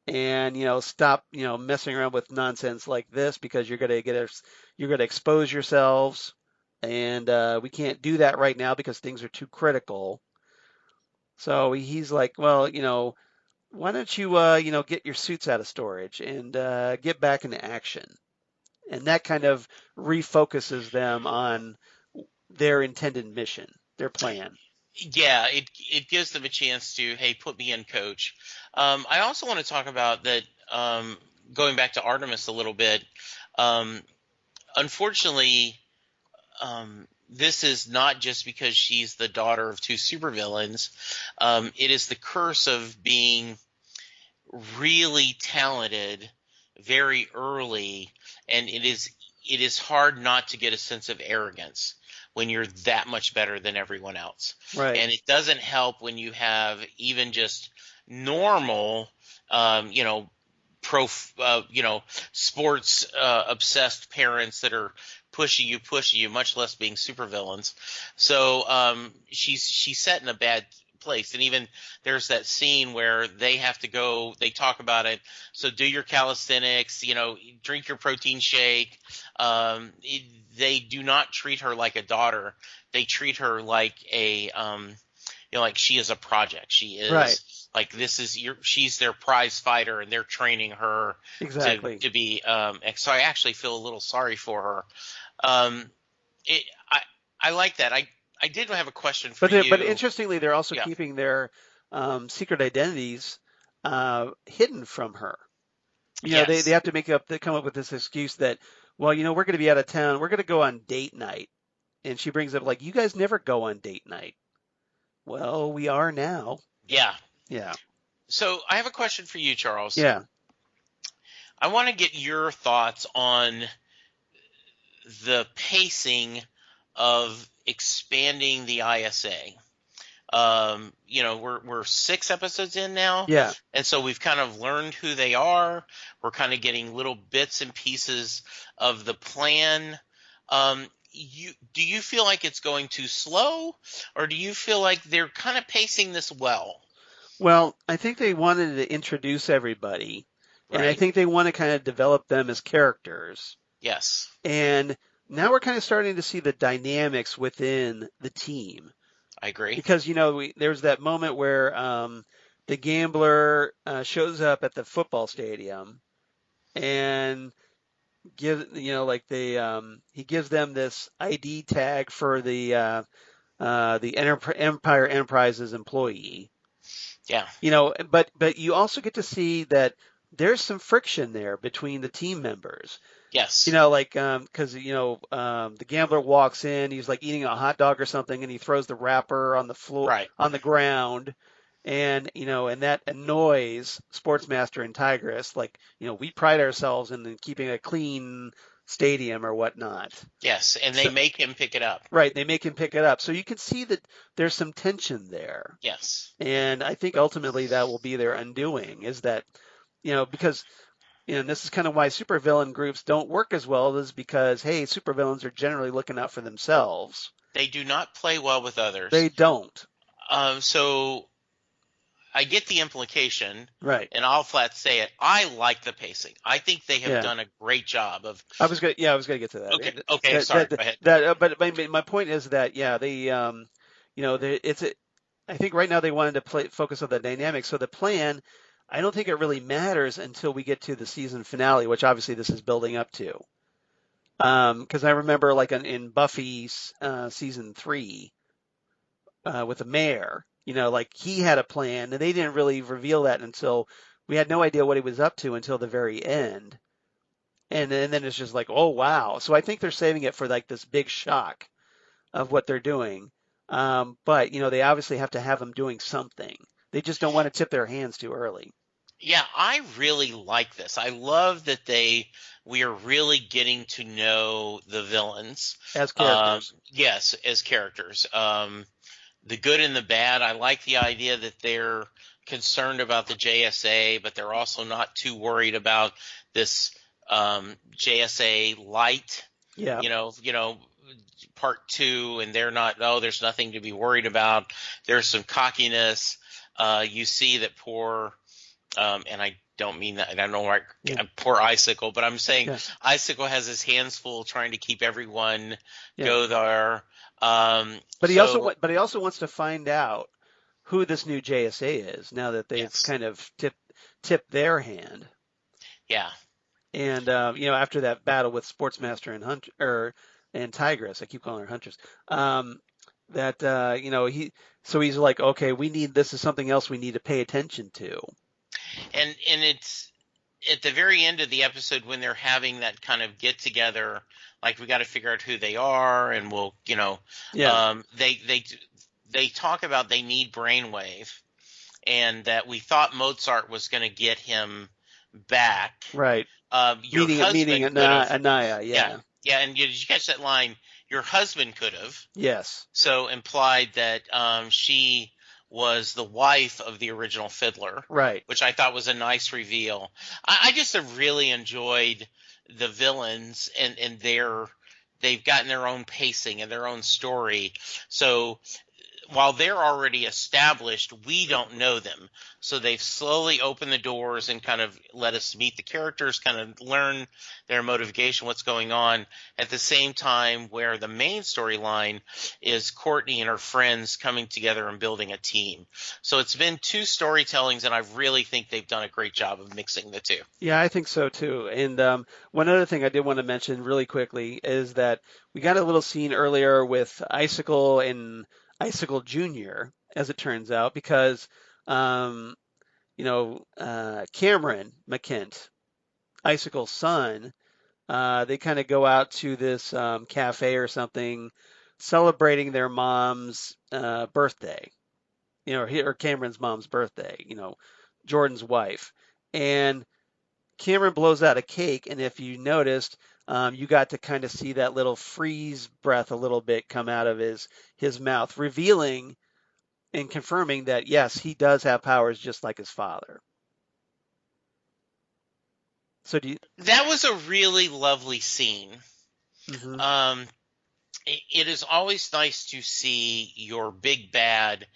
and stop messing around with nonsense like this because you're gonna expose yourselves and we can't do that right now because things are too critical." So he's like, "Well, why don't you get your suits out of storage and get back into action?" And that kind of refocuses them on their intended mission, their plan. Yeah, it gives them a chance to, hey, put me in, coach. I also want to talk about that. Going back to Artemis a little bit. Um, Unfortunately, this is not just because she's the daughter of two supervillains. It is the curse of being really talented very early, and it is hard not to get a sense of arrogance when you're that much better than everyone else. Right. And it doesn't help when you have even just normal, you know, sports obsessed parents that are pushing you, much less being supervillains. So she's set in a bad place. And even there's that scene where they have to go, they talk about it. So do your calisthenics, drink your protein shake. They do not treat her like a daughter. They treat her like like she is a project. She is Right. like, she's their prize fighter, and they're training her Exactly. to be. So I actually feel a little sorry for her. Um, I like that. I did have a question for But you. interestingly, they're also Yeah. keeping their secret identities hidden from her. They Yes. have to come up with this excuse that, well, we're going to be out of town. We're going to go on date night. And she brings up like, you guys never go on date night. Well, we are now. Yeah. Yeah. So I have a question for you, Charles. Yeah. I want to get your thoughts on the pacing of expanding the ISA. We're 6 episodes in now, Yeah. and so we've kind of learned who they are. We're kind of getting little bits and pieces of the plan. Do you feel like it's going too slow, or do you feel like they're kind of pacing this well? Well, I think they wanted to introduce everybody, and I Right? think they want to kind of develop them as characters. Yes. And now we're kind of starting to see the dynamics within the team. I agree. Because there's that moment where the gambler shows up at the football stadium and he gives them this ID tag for the Empire Enterprises employee. Yeah. But you also get to see that there's some friction there between the team members. Yes. Because the gambler walks in, he's like eating a hot dog or something, and he throws the wrapper on the floor Right. on the ground, and that annoys Sportsmaster and Tigress. Like, we pride ourselves in keeping a clean stadium or whatnot. Yes, and they make him pick it up. Right, they make him pick it up, so you can see that there's some tension there. Yes. And I think ultimately that will be their undoing. Is that because. And this is kind of why supervillain groups don't work as well, is because, hey, supervillains are generally looking out for themselves. They do not play well with others. They don't. So I get the implication, Right. and I'll flat say it. I like the pacing. I think they have Yeah. done a great job of. I was gonna get to that. Okay. Sorry. Go ahead. But my point is that they I think right now they wanted to focus on the dynamics. So the plan, I don't think it really matters until we get to the season finale, which obviously this is building up to. Because I remember like in Buffy season 3 with the mayor, like he had a plan, and they didn't really reveal that until we had no idea what he was up to until the very end. and then it's just like, oh wow. So I think they're saving it for like this big shock of what they're doing. But they obviously have to have them doing something. They just don't want to tip their hands too early Yeah, I really like this. I love that we are really getting to know the villains. as characters. Yes, as characters. The good and the bad. I like the idea that they're concerned about the JSA, but they're also not too worried about this JSA light. Yeah. Part two, and they're not. Oh, there's nothing to be worried about. There's some cockiness. You see that poor, and I don't mean that. I don't know why. Yeah. Poor Icicle, but I'm saying Yeah. Icicle has his hands full trying to keep everyone Yeah. go there. But he also wants to find out who this new JSA is now that they've kind of tipped their hand. Yeah. And after that battle with Sportsmaster and Tigress, I keep calling her Huntress. He's like, okay, this is something else we need to pay attention to. And it's at the very end of the episode when they're having that kind of get together, like we got to figure out who they are, and we'll, they talk about they need Brainwave, and that we thought Mozart was going to get him back. Right. Meeting Anaya, yeah. Yeah, and did you catch that line? Your husband could have. Yes. So implied that she was the wife of the original fiddler. Right. Which I thought was a nice reveal. I just have really enjoyed the villains and they've gotten their own pacing and their own story. So while they're already established, we don't know them. So they've slowly opened the doors and kind of let us meet the characters, kind of learn their motivation, what's going on, at the same time where the main storyline is Courtney and her friends coming together and building a team. So it's been two storytellings, and I really think they've done a great job of mixing the two. Yeah, I think so too. And one other thing I did want to mention really quickly is that we got a little scene earlier with Icicle and Icicle Jr., as it turns out, because, Cameron McKent, Icicle's son, they kind of go out to this cafe or something celebrating their mom's birthday, or Cameron's mom's birthday, Jordan's wife. And Cameron blows out a cake, and if you noticed, you got to kind of see that little freeze breath a little bit come out of his mouth, revealing and confirming that, yes, he does have powers just like his father. So That was a really lovely scene. Mm-hmm. It is always nice to see your big bad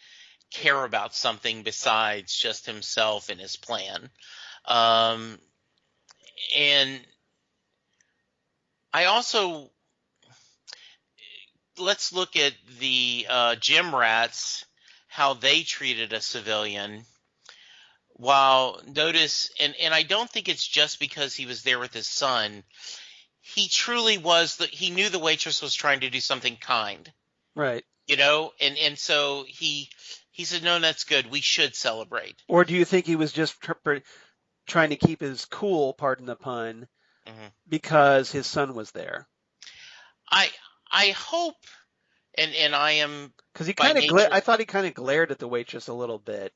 care about something besides just himself and his plan. And I also, let's look at the gym rats, how they treated a civilian. While notice, and I don't think it's just because he was there with his son. He truly was he knew the waitress was trying to do something kind. Right. And so he said, no, that's good. We should celebrate. Or do you think he was just trying to keep his cool, pardon the pun, because his son was there? I hope, and I am, because he I thought he kind of glared at the waitress a little bit.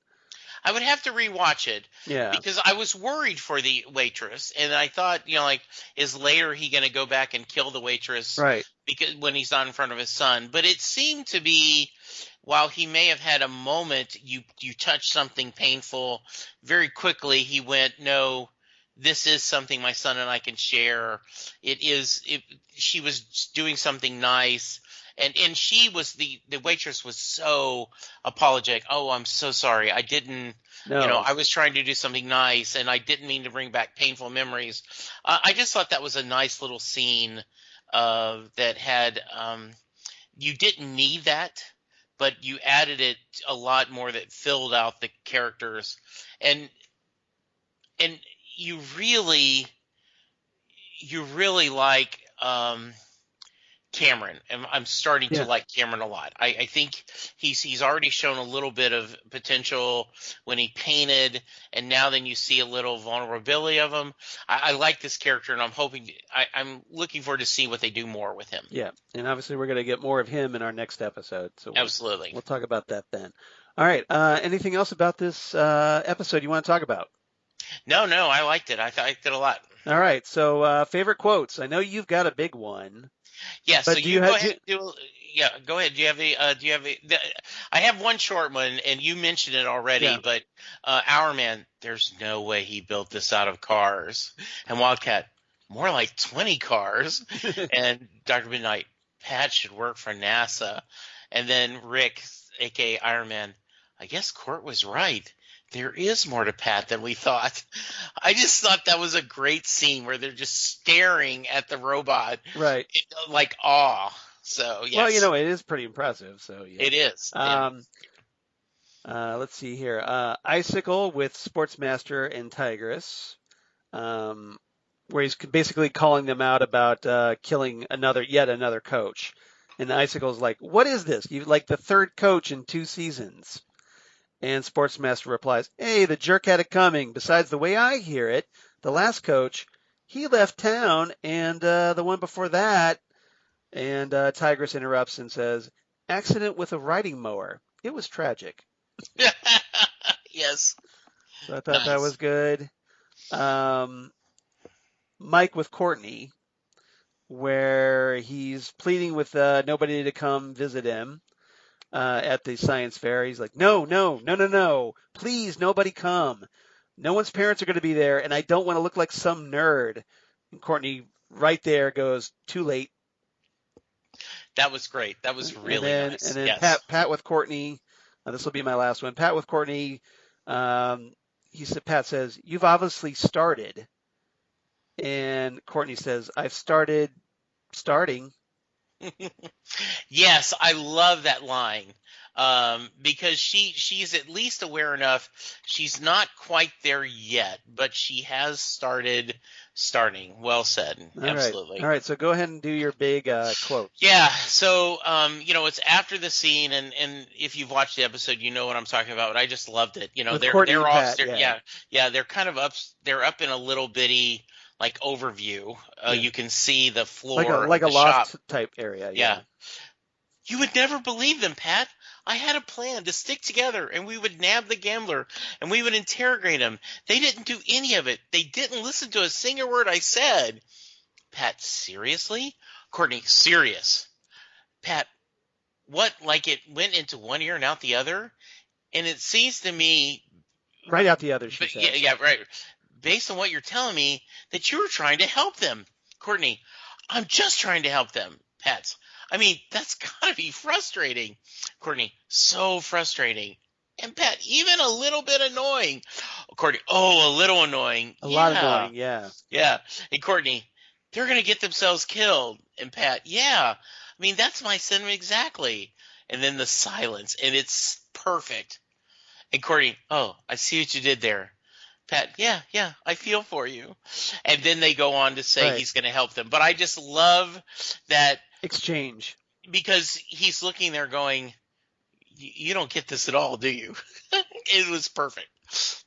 I would have to rewatch it. Yeah. Because I was worried for the waitress, and I thought, is later he going to go back and kill the waitress? Right. Because when he's not in front of his son. But it seemed to be, while he may have had a moment, you touched something painful, very quickly he went, no, this is something my son and I can share. She was doing something nice. And she was the waitress was so apologetic. Oh, I'm so sorry. I didn't, I was trying to do something nice, and I didn't mean to bring back painful memories. I just thought that was a nice little scene that had, you didn't need that, but you added it a lot more that filled out the characters. And you really like, Cameron, and I'm starting to Yeah. like Cameron a lot. I think he's already shown a little bit of potential when he painted, and now then you see a little vulnerability of him. I like this character, and I'm looking forward to see what they do more with him. Yeah, and obviously we're going to get more of him in our next episode, so Absolutely. we'll talk about that then. All right. Anything else about this episode you want to talk about? No, I liked it. I liked it a lot. All right. So favorite quotes. I know you've got a big one, Yeah, so but do you you go have? ahead and do. Yeah, go ahead. I have one short one, and you mentioned it already, Yeah. but Our Man, there's no way he built this out of cars. And Wildcat, more like 20 cars. And Dr. Midnight, Pat should work for NASA. And then Rick, aka Iron Man, I guess Court was right. There is more to Pat than we thought. I just thought that was a great scene where they're just staring at the robot, Right. like awe. So yes. Well, it is pretty impressive. So yeah. It is. Let's see here. Icicle with Sportsmaster and Tigress, where he's basically calling them out about killing yet another coach. And Icicle's like, "What is this? You like the third coach in 2 seasons?" And Sportsmaster replies, "Hey, the jerk had it coming. Besides, the way I hear it, the last coach, he left town, and the one before that." And Tigress interrupts and says, "Accident with a riding mower. It was tragic." Yes. So I thought that was good. Mike with Courtney, where he's pleading with nobody to come visit him at the science fair. He's like, no, please, nobody come. No one's parents are going to be there, and I don't want to look like some nerd. And Courtney right there goes, too late. That was great. That was really nice. And then yes. Pat with Courtney. This will be my last one. Pat with Courtney. Pat says, "You've obviously started." And Courtney says, "I've started starting." Yes, I love that line because she's at least aware enough. She's not quite there yet, but she has started starting. Well said. Absolutely. All right. So go ahead and do your big quote. Yeah. So, it's after the scene, and if you've watched the episode, you know what I'm talking about. But I just loved it. They're off. They're kind of up. They're up in a little bitty like overview. You can see the floor, like a the loft shop type area. Yeah. You would never believe them, Pat. I had a plan to stick together, and we would nab the gambler, and we would interrogate him. They didn't do any of it. They didn't listen to a single word I said. Pat, seriously? Courtney, serious. Pat, what? Like it went into one ear and out the other? And it seems to me... Right out the other, she says. Yeah, right. Based on what you're telling me, that you were trying to help them. Courtney, I'm just trying to help them. Pat, I mean, that's got to be frustrating. Courtney, so frustrating. And Pat, even a little bit annoying. Courtney, a little annoying. A lot annoying, yeah. Yeah. And Courtney, they're going to get themselves killed. And Pat, yeah. I mean, that's my sentiment exactly. And then the silence, and it's perfect. And Courtney, I see what you did there. Pat, yeah, I feel for you. And then they go on to say he's going to help them. But I just love that exchange. Because he's looking there going, you don't get this at all, do you? It was perfect.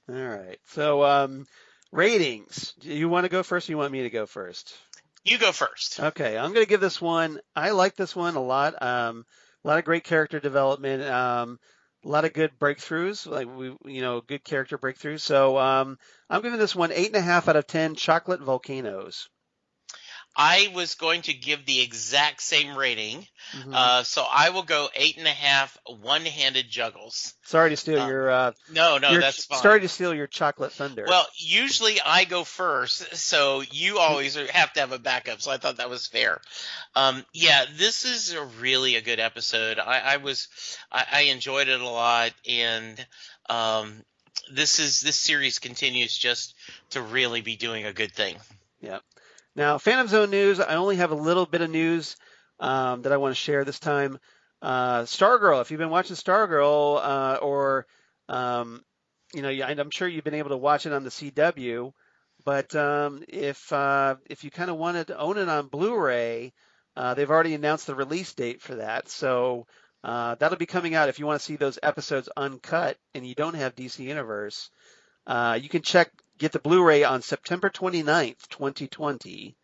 All right. So ratings. Do you want to go first or you want me to go first? You go first. Okay. I'm going to give this one. I like this one a lot. A lot of great character development. A lot of good breakthroughs, good character breakthroughs. So I'm giving this one 8.5 out of 10 chocolate volcanoes. I was going to give the exact same rating, so I will go 8.5 one-handed juggles. Sorry to steal your. No, that's fine. Sorry to steal your chocolate thunder. Well, usually I go first, so you always have to have a backup. So I thought that was fair. This is really a good episode. I enjoyed it a lot, and this series continues just to really be doing a good thing. Yeah. Now, Phantom Zone news, I only have a little bit of news that I want to share this time. Stargirl, if you've been watching Stargirl, I'm sure you've been able to watch it on the CW, but if you kind of wanted to own it on Blu-ray, They've already announced the release date for that, so that'll be coming out. If you want to see those episodes uncut and you don't have DC Universe, you can get the Blu-ray on September 29th, 2020.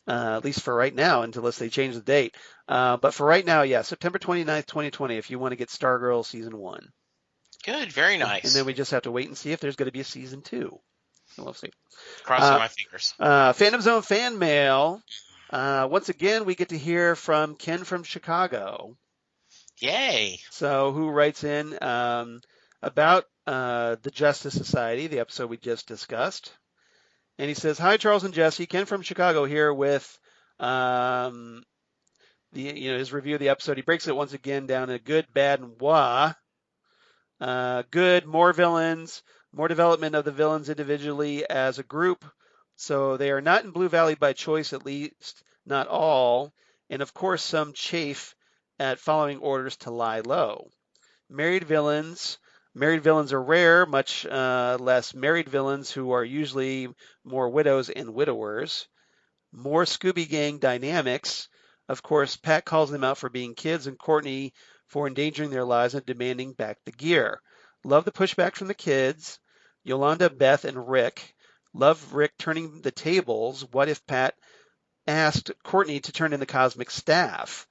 At least for right now, unless they change the date. But for right now, yeah, September 29th, 2020, if you want to get Stargirl Season 1. Good, very And nice. then we just have to wait and see if there's going to be a Season 2. So we'll see. Crossing my fingers. Phantom Zone fan mail. Once again, we get to hear from Ken from Chicago. Yay. So who writes in about the Justice Society, the episode we just discussed. And he says, "Hi, Charles and Jesse. Ken from Chicago here with his review of the episode. He breaks it once again down to good, bad, and wah. Good, more villains, more development of the villains individually as a group. So they are not in Blue Valley by choice, at least not all. And of course, some chafe at following orders to lie low. Married villains are rare, much less married villains who are usually more widows and widowers. More Scooby Gang dynamics. Of course, Pat calls them out for being kids and Courtney for endangering their lives and demanding back the gear. Love the pushback from the kids. Yolanda, Beth, and Rick. Love Rick turning the tables. What if Pat asked Courtney to turn in the cosmic staff?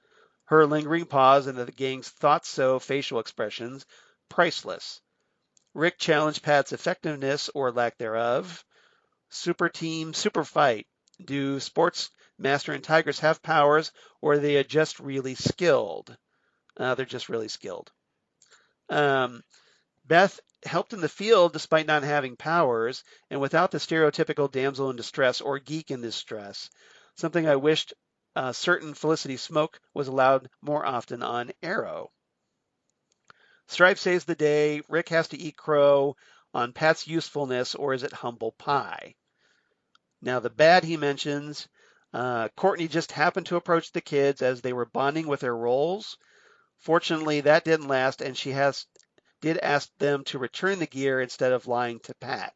Her lingering pause and the gang's thought-so facial expressions. Priceless. Rick challenged Pat's effectiveness or lack thereof. Super team, super fight. Do Sportsmaster and Tigress have powers, or are they just really skilled? They're just really skilled. Beth helped in the field despite not having powers, and without the stereotypical damsel in distress or geek in distress. Something I wished certain Felicity Smoke was allowed more often on Arrow. Stripe saves the day. Rick has to eat crow on Pat's usefulness, or is it humble pie? Now, the bad he mentions, Courtney just happened to approach the kids as they were bonding with their roles. Fortunately, that didn't last, and she did ask them to return the gear instead of lying to Pat.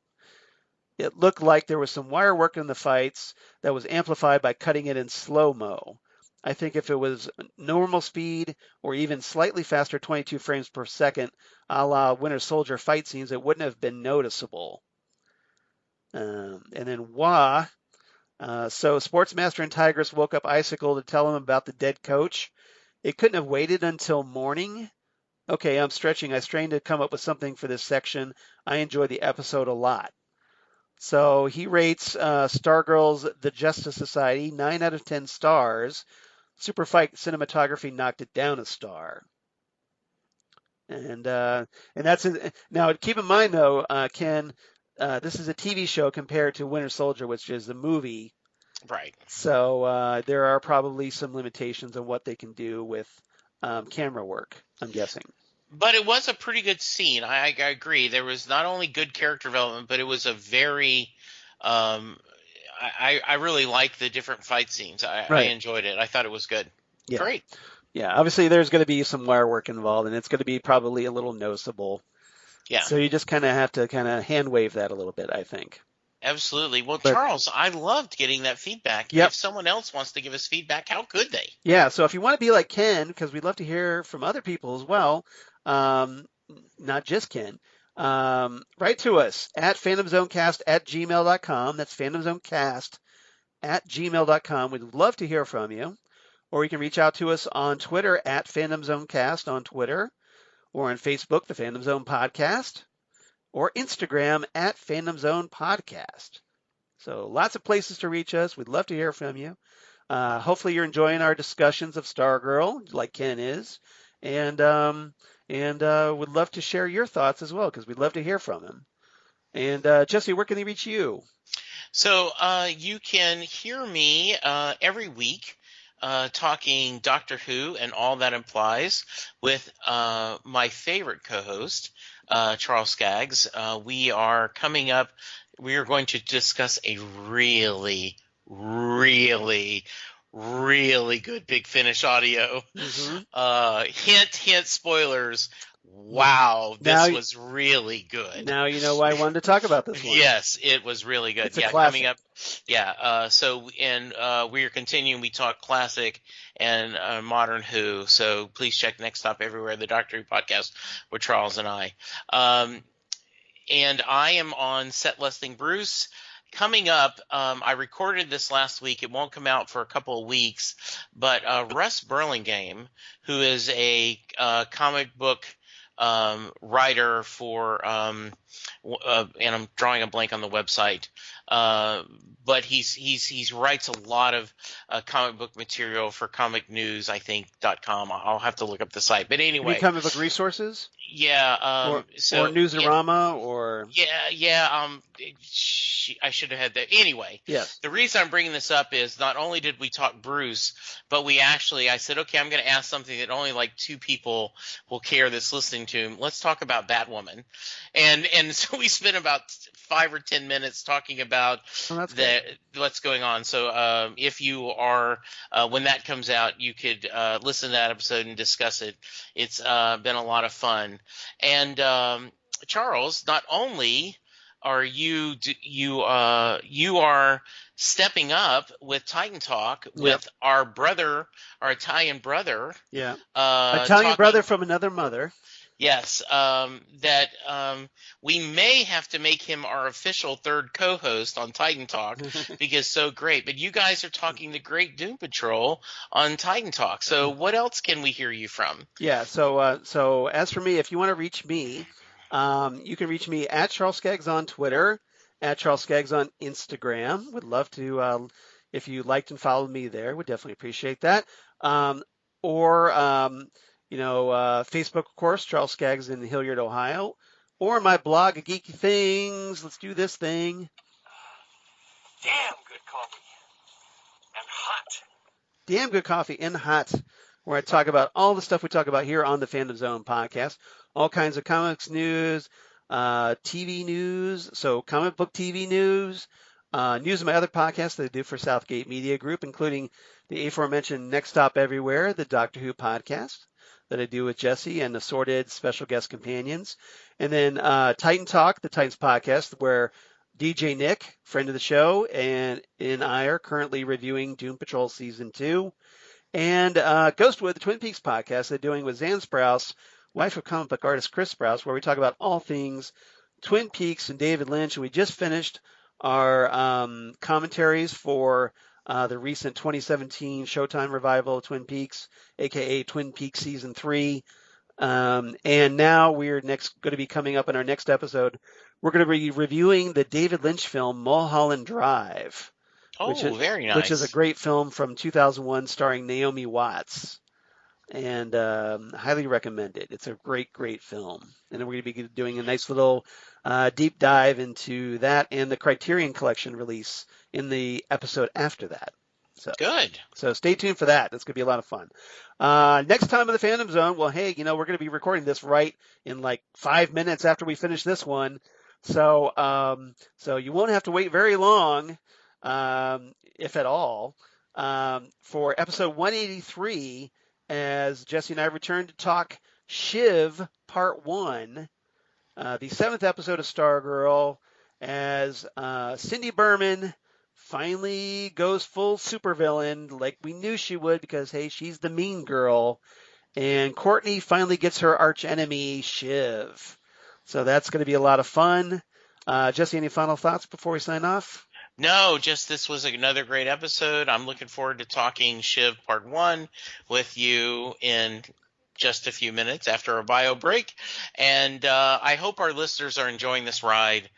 It looked like there was some wire work in the fights that was amplified by cutting it in slow-mo. I think if it was normal speed or even slightly faster 22 frames per second, a la Winter Soldier fight scenes, it wouldn't have been noticeable. And then Wah. So Sportsmaster and Tigress woke up Icicle to tell him about the dead coach. It couldn't have waited until morning. Okay, I'm stretching. I strained to come up with something for this section. I enjoyed the episode a lot. So he rates Stargirl's The Justice Society 9 out of 10 stars. Super Fight cinematography knocked it down a star. And that's it. Now keep in mind though, Ken, this is a TV show compared to Winter Soldier, which is a movie. Right. So there are probably some limitations on what they can do with camera work, I'm guessing. But it was a pretty good scene. I agree. There was not only good character development, but it was a very I really liked the different fight scenes. I enjoyed it. I thought it was good. Yeah. Great. Yeah, obviously there's going to be some wire work involved, and it's going to be probably a little noticeable. Yeah. So you just kind of have to kind of hand wave that a little bit, I think. Absolutely. Well, Charles, I loved getting that feedback. Yep. If someone else wants to give us feedback, how could they? Yeah, so if you want to be like Ken, because we'd love to hear from other people as well, not just Ken, write to us at phantomzonecast@gmail.com. That's phantomzonecast@gmail.com. We'd love to hear from you. Or you can reach out to us on Twitter at phantomzonecast on Twitter, or on Facebook, the Phantom Zone Podcast, or Instagram at Phantom Zone Podcast. So lots of places to reach us. We'd love to hear from you. Hopefully you're enjoying our discussions of Stargirl, like Ken is, and would love to share your thoughts as well, because we'd love to hear from him. And Jesse, where can they reach you? So you can hear me every week talking Doctor Who and all that implies with my favorite co-host, Charles Skaggs. We are coming up. We are going to discuss a really, really, really good Big Finish audio. Mm-hmm. Hint, spoilers. wow, Now, this was really good. now you know why I wanted to talk about this one. Yes, it was really good. It's a Yeah, classic. coming up. Yeah. We are continuing. We talk classic and modern Who. So please check Next Stop Everywhere, the Doctor Who podcast with Charles and I. And I am on Set Listing Bruce. Coming up, I recorded this last week. It won't come out for a couple of weeks, but Russ Burlingame, who is a comic book writer for, and I'm drawing a blank on the website, but he's writes a lot of comic book material for Comic News, I think .com. I'll have to look up the site, but You mean anyway, comic book resources? yeah. Or So Newsarama or yeah. I should have had that. Anyway, yes. the reason I'm bringing this up is not only did we talk Bruce, but I said, okay, I'm going to ask something that only like 2 people will care that's listening to him. Let's talk about Batwoman. And so we spent about 5 or 10 minutes talking about what's going on. So if you are, when that comes out, you could listen to that episode and discuss it. It's been a lot of fun. And Charles, not only are you are stepping up with Titan Talk with our Italian brother. Yeah. Italian brother from another mother. Yes, that we may have to make him our official third co-host on Titan Talk because so great. But you guys are talking the Great Doom Patrol on Titan Talk. So what else can we hear you from? Yeah. So as for me, if you want to reach me, you can reach me at Charles Skaggs on Twitter, at Charles Skaggs on Instagram. Would love to, if you liked and followed me there, would definitely appreciate that. Facebook, of course, Charles Skaggs in Hilliard, Ohio, or my blog, Geeky Things. Let's do this thing. Damn good coffee and hot. Damn good coffee and hot, where I talk about all the stuff we talk about here on the Fandom Zone podcast. All kinds of comics news, TV news, so comic book TV news, news of my other podcasts that I do for Southgate Media Group, including the aforementioned Next Stop Everywhere, the Doctor Who podcast that I do with Jesse and assorted special guest companions. And then Titan Talk, the Titans podcast, where DJ Nick, friend of the show, and I are currently reviewing Doom Patrol Season 2. And Ghostwood, the Twin Peaks podcast they're doing with Zan Sprouse, wife of comic book artist Chris Sprouse, where we talk about all things Twin Peaks and David Lynch. And we just finished our commentaries for the recent 2017 Showtime revival of Twin Peaks, aka Twin Peaks Season 3. And now we're going to be coming up in our next episode. We're going to be reviewing the David Lynch film Mulholland Drive. Very nice. Which is a great film from 2001 starring Naomi Watts. And highly recommend it. It's a great, great film. And then we're going to be doing a nice little deep dive into that and the Criterion Collection release in the episode after that. So good. So stay tuned for that. That's going to be a lot of fun. Next time in the Fandom Zone, well, hey, we're going to be recording this right in like 5 minutes after we finish this one. So you won't have to wait very long, if at all, for episode 183. As Jesse and I return to talk Shiv Part 1, the 7th episode of Stargirl, as Cindy Berman finally goes full supervillain like we knew she would because, hey, she's the mean girl, and Courtney finally gets her archenemy, Shiv. So that's going to be a lot of fun. Jesse, any final thoughts before we sign off? No, just this was another great episode. I'm looking forward to talking Shiv Part 1 with you in just a few minutes after our bio break. And I hope our listeners are enjoying this ride.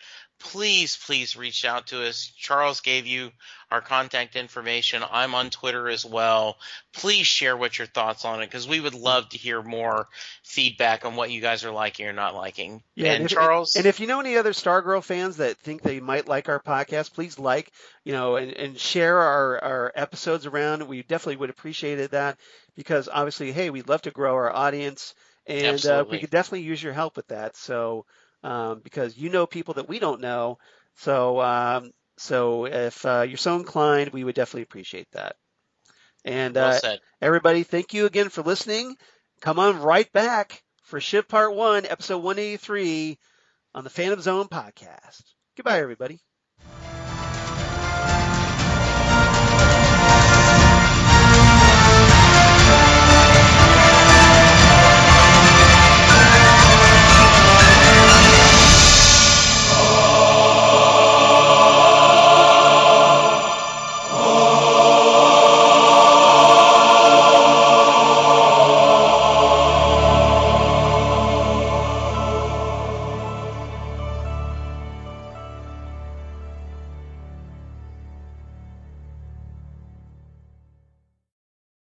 Please, please reach out to us. Charles gave you our contact information. I'm on Twitter as well. Please share what your thoughts on it because we would love to hear more feedback on what you guys are liking or not liking. Yeah, and Charles? And if you know any other Stargirl fans that think they might like our podcast, please and share our episodes around. We definitely would appreciate that because obviously, hey, we'd love to grow our audience and we could definitely use your help with that. So because people that we don't know. So if you're so inclined, we would definitely appreciate that. And Well said. Everybody, thank you again for listening. Come on right back for Shift Part 1, Episode 183 on the Phantom Zone podcast. Goodbye, everybody.